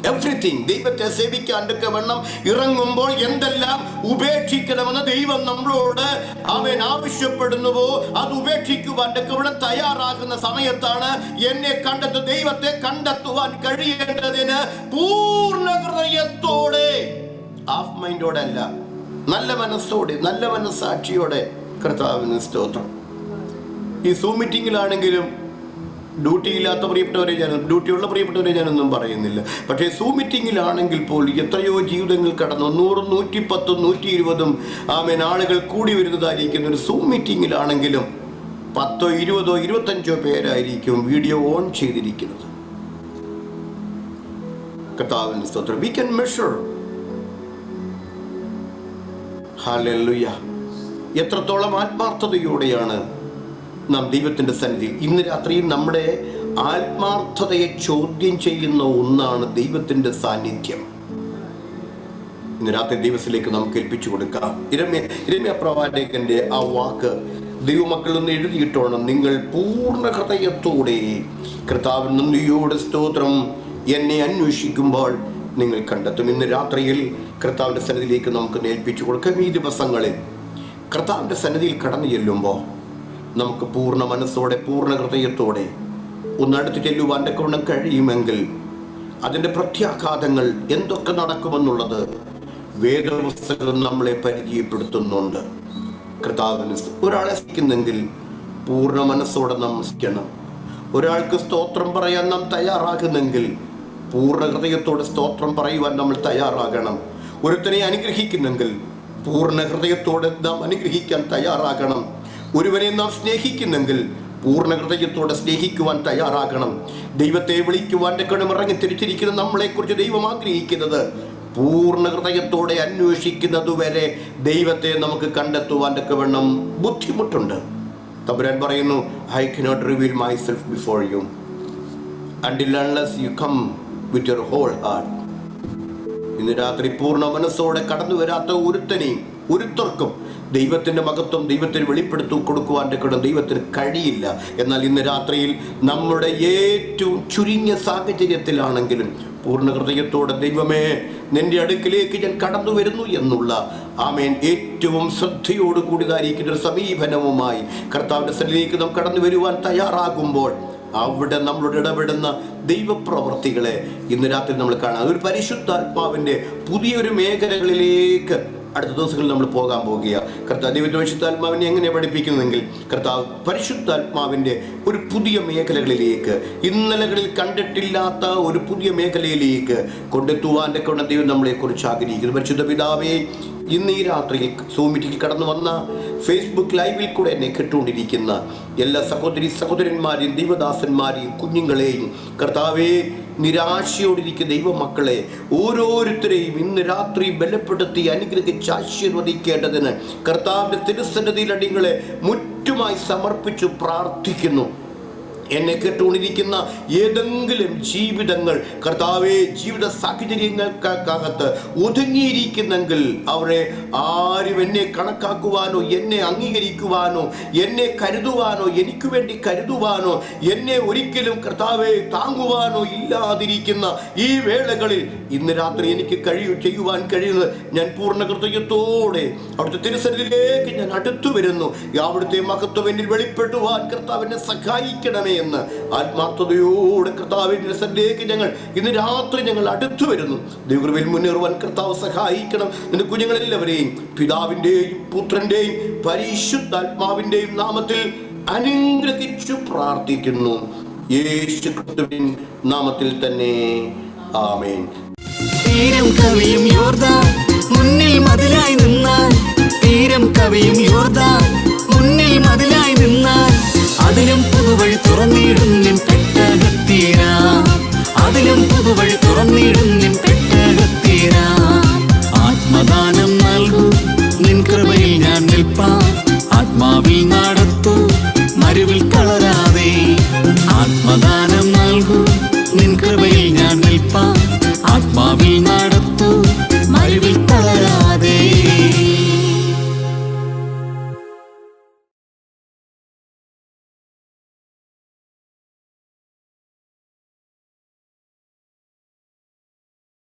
Everything. ദൈവത്തെ സേവിക്കാണ്ടൊക്കെ വേണം ഇറങ്ങുമ്പോൾ എന്തെല്ലാം ഉപേക്ഷിക്കണമെന്ന് ദൈവം നമ്മളോട് അവൻ ആവശ്യപ്പെടുന്നുവോ അത് ഉപേക്ഷിക്കുവാണ്ടൊക്കെ ഇവിടെ തയ്യാറാകുന്ന സമയത്താണ് എന്നെ ദൈവത്തെ കണ്ടെത്തുവാൻ കഴിയേണ്ടതിന് പൂർണ്ണ ഹൃദയത്തോടെ, ഹാഫ് മൈൻഡോടെ അല്ല, നല്ല മനസ്സോടെ, നല്ല മനസ്സാക്ഷിയോടെ. കർത്താവിന് സ്തോത്രം. ഈ സൂം മീറ്റിങ്ങിലാണെങ്കിലും ഡ്യൂട്ടിയില്ലാത്ത പ്രിയപ്പെട്ടവരെ ഡ്യൂട്ടിയുള്ള പ്രിയപ്പെട്ടവരെ ഞാനൊന്നും പറയുന്നില്ല. പക്ഷേ സൂം മീറ്റിങ്ങിലാണെങ്കിൽ പോലും എത്രയോ ജീവിതങ്ങൾ കടന്നു 100, 110, 120 ആളുകൾ കൂടി വരുന്നതായിരിക്കും. ഒരു സൂം മീറ്റിങ്ങിലാണെങ്കിലും 10, 20, 25 പേരായിരിക്കും വീഡിയോ ഓൺ ചെയ്തിരിക്കുന്നത്. കർത്താവിന്റെ സ്തോത്രം. We can measure. ഹല്ലേലൂയ. എത്രത്തോളം ആത്മാർത്ഥതയോടെയാണ് നാം ദൈവത്തിൻ്റെ സന്നിധിയിൽ. ഇന്ന് രാത്രിയിൽ നമ്മുടെ ആത്മാർത്ഥതയെ ചോദ്യം ചെയ്യുന്ന ഒന്നാണ് ദൈവത്തിൻ്റെ സാന്നിധ്യം. ഇന്ന് രാത്രി ദിവസത്തിലേക്ക് നമുക്ക് ഏൽപ്പിച്ചു കൊടുക്കാം. ഇരമ്യ പ്രവാചകന്റെ ആ വാക്ക് ദൈവമക്കൾ ഒന്ന് എഴുതിയിട്ടോണം. നിങ്ങൾ പൂർണ്ണ ഹൃദയത്തോടെ കർത്താവിന് നന്ദിയോടെ സ്തോത്രം എന്നെ അന്വേഷിക്കുമ്പോൾ നിങ്ങൾ കണ്ടെത്തും. ഇന്ന് രാത്രിയിൽ കർത്താവിൻ്റെ സന്നിധിയിലേക്ക് നമുക്ക് ഏൽപ്പിച്ചു കൊടുക്കാം. ഈ ദിവസങ്ങളിൽ കർത്താവിൻ്റെ സന്നിധിയിൽ കടന്നു ചെല്ലുമ്പോൾ നമുക്ക് പൂർണ്ണ മനസ്സോടെ പൂർണ്ണ ഹൃദയത്തോടെ ഒന്നടുത്ത് ചെല്ലുവാൻ തക്കവണ്ണം കഴിയുമെങ്കിൽ അതിൻ്റെ പ്രത്യാഘാതങ്ങൾ എന്തൊക്കെ നടക്കുമെന്നുള്ളത് വേദപുസ്തകം നമ്മളെ പരിചയപ്പെടുത്തുന്നുണ്ട്. കർത്താവിന് ഒരാളെ സ്നേഹിക്കുന്നെങ്കിൽ പൂർണ്ണ മനസ്സോടെ നാം സ്നേഹിക്കണം. ഒരാൾക്ക് സ്തോത്രം പറയാൻ നാം തയ്യാറാകുന്നെങ്കിൽ പൂർണ്ണ ഹൃദയത്തോടെ സ്തോത്രം പറയുവാൻ നമ്മൾ തയ്യാറാകണം. ഒരുത്തനെ അനുഗ്രഹിക്കുന്നെങ്കിൽ പൂർണ്ണ ഹൃദയത്തോടെ നാം അനുഗ്രഹിക്കാൻ തയ്യാറാകണം. ഒരുവനെ നാം സ്നേഹിക്കുന്നെങ്കിൽ പൂർണ്ണ ഹൃദയത്തോടെ സ്നേഹിക്കുവാൻ തയ്യാറാകണം. ദൈവത്തെ വിളിക്കുവാൻ ഇറങ്ങി തിരിച്ചിരിക്കുന്ന നമ്മളെക്കുറിച്ച് ദൈവം ആഗ്രഹിക്കുന്നത് പൂർണ്ണ ഹൃദയത്തോടെ അന്വേഷിക്കുന്നതുവരെ ദൈവത്തെ നമുക്ക് കണ്ടെത്തുവാൻ വേണം ബുദ്ധിമുട്ടുണ്ട്. തമ്പുരാൻ പറയുന്നു, I cannot reveal myself before you until unless you come with your whole heart. ഇന്ന് രാത്രി പൂർണ്ണ മനസ്സോടെ കടന്നു വരാത്ത ഒരുത്തർക്കും ദൈവത്തിൻ്റെ മഹത്വം ദൈവത്തിന് വെളിപ്പെടുത്തി കൊടുക്കുവാൻ ദൈവത്തിന് കഴിയില്ല. എന്നാൽ ഇന്ന് രാത്രിയിൽ നമ്മുടെ ഏറ്റവും ചുരുങ്ങിയ സാഹചര്യത്തിലാണെങ്കിലും പൂർണ്ണ ഹൃദയത്തോടെ ദൈവമേ നിന്റെ അടുക്കിലേക്ക് ഞാൻ കടന്നു വരുന്നു എന്നുള്ള ആമേൻ ഏറ്റവും ശ്രദ്ധയോട് കൂടിയതായിരിക്കുന്ന ഒരു സമീപനവുമായി കർത്താവിൻ്റെ സന്നിധിയിലേക്ക് നാം കടന്നു വരുവാൻ തയ്യാറാകുമ്പോൾ അവിടെ നമ്മളോട് ഇടപെടുന്ന ദൈവപ്രവർത്തികളെ ഇന്ന് രാത്രി നമ്മൾ കാണാം. ഒരു പരിശുദ്ധാത്മാവിൻ്റെ പുതിയൊരു മേഖലകളിലേക്ക് അടുത്ത ദിവസങ്ങളിൽ നമ്മൾ പോകാൻ പോകുക. കർത്താവ് ദൈവത്തിൻ്റെ പരിശുദ്ധാത്മാവിനെ എങ്ങനെ പഠിപ്പിക്കുന്നതെങ്കിൽ കർത്താവ് പരിശുദ്ധാത്മാവിൻ്റെ ഒരു പുതിയ മേഖലകളിലേക്ക്, ഇന്നലകളിൽ കണ്ടിട്ടില്ലാത്ത ഒരു പുതിയ മേഖലയിലേക്ക് കൊണ്ടെത്തുവാൻ്റെ കൊണ്ട് ദൈവം നമ്മളെക്കുറിച്ച് ആഗ്രഹിക്കുന്നു. പരിശുദ്ധ പിതാവേ, ഇന്ന് ഈ രാത്രിയിൽ സൂമിറ്റിൽ കടന്നു വന്ന ഫേസ്ബുക്ക് ലൈവിൽ കൂടെ എന്നെ കേട്ടുകൊണ്ടിരിക്കുന്ന എല്ലാ സഹോദരന്മാരെയും ദൈവദാസന്മാരെയും കുഞ്ഞുങ്ങളെയും കർത്താവേ, നിരാശയോടിരിക്കുന്ന ദൈവമക്കളെ ഓരോരുത്തരെയും ഇന്ന് രാത്രി ബലപ്പെടുത്തി അനുഗ്രഹിച്ച് ആശീർവദിക്കേണ്ടതിന് കർത്താവിൻ്റെ തിരുസന്നിധിയിൽ അടിയങ്ങളെ മുറ്റുമായി സമർപ്പിച്ചു പ്രാർത്ഥിക്കുന്നു. എന്നെ കേട്ടുകൊണ്ടിരിക്കുന്ന ഏതെങ്കിലും ജീവിതങ്ങൾ കർത്താവെ ജീവിത സാഹചര്യങ്ങൾക്കകത്ത് ഒതുങ്ങിയിരിക്കുന്നെങ്കിൽ അവരെ ആരും എന്നെ കണക്കാക്കുവാനോ എന്നെ അംഗീകരിക്കുവാനോ എന്നെ കരുതുവാനോ എനിക്ക് വേണ്ടി കരുതുവാനോ എന്നെ ഒരിക്കലും കർത്താവെ താങ്ങുവാനോ ഇല്ലാതിരിക്കുന്ന ഈ വേളകളിൽ ഇന്ന് രാത്രി എനിക്ക് ചെയ്യുവാൻ കഴിയുന്നത് ഞാൻ പൂർണ്ണ ഹൃദയത്തോടെ അവിടുത്തെ തിരുസന്നിധിയിലേക്ക് ഞാൻ അടുത്തു വരുന്നു. അവിടുത്തെ മഹത്വം എന്നിൽ വെളിപ്പെടുവാൻ കർത്താവിനെ സഹായിക്കണമേ എന്ന് ആത്മാർത്ഥതയോടെ കർത്താവിന്റെ സന്നിധിയിലേക്ക് ഞങ്ങൾ ഇന്ന് രാത്രി ഞങ്ങൾ അടുത്തു വരുന്നു. ദൈവകൃപയിൽ മുന്നേറുവാൻ കർത്താവ് സഹായിക്കണം. നിന്റെ കുഞ്ഞുങ്ങളെല്ലാവരെയും പിതാവിന്റെയും പുത്രന്റെയും പരിശുദ്ധാത്മാവിന്റെയും നാമത്തിൽ അനുഗ്രഹിച്ചു പ്രാർത്ഥിക്കുന്നു. യേശു ക്രിസ്തുവിൻ നാമത്തിൽ തന്നെ ആമേൻ. തീരം കവിയും യോർദാൻ മുന്നിൽ മതിലായി നിന്നാൽ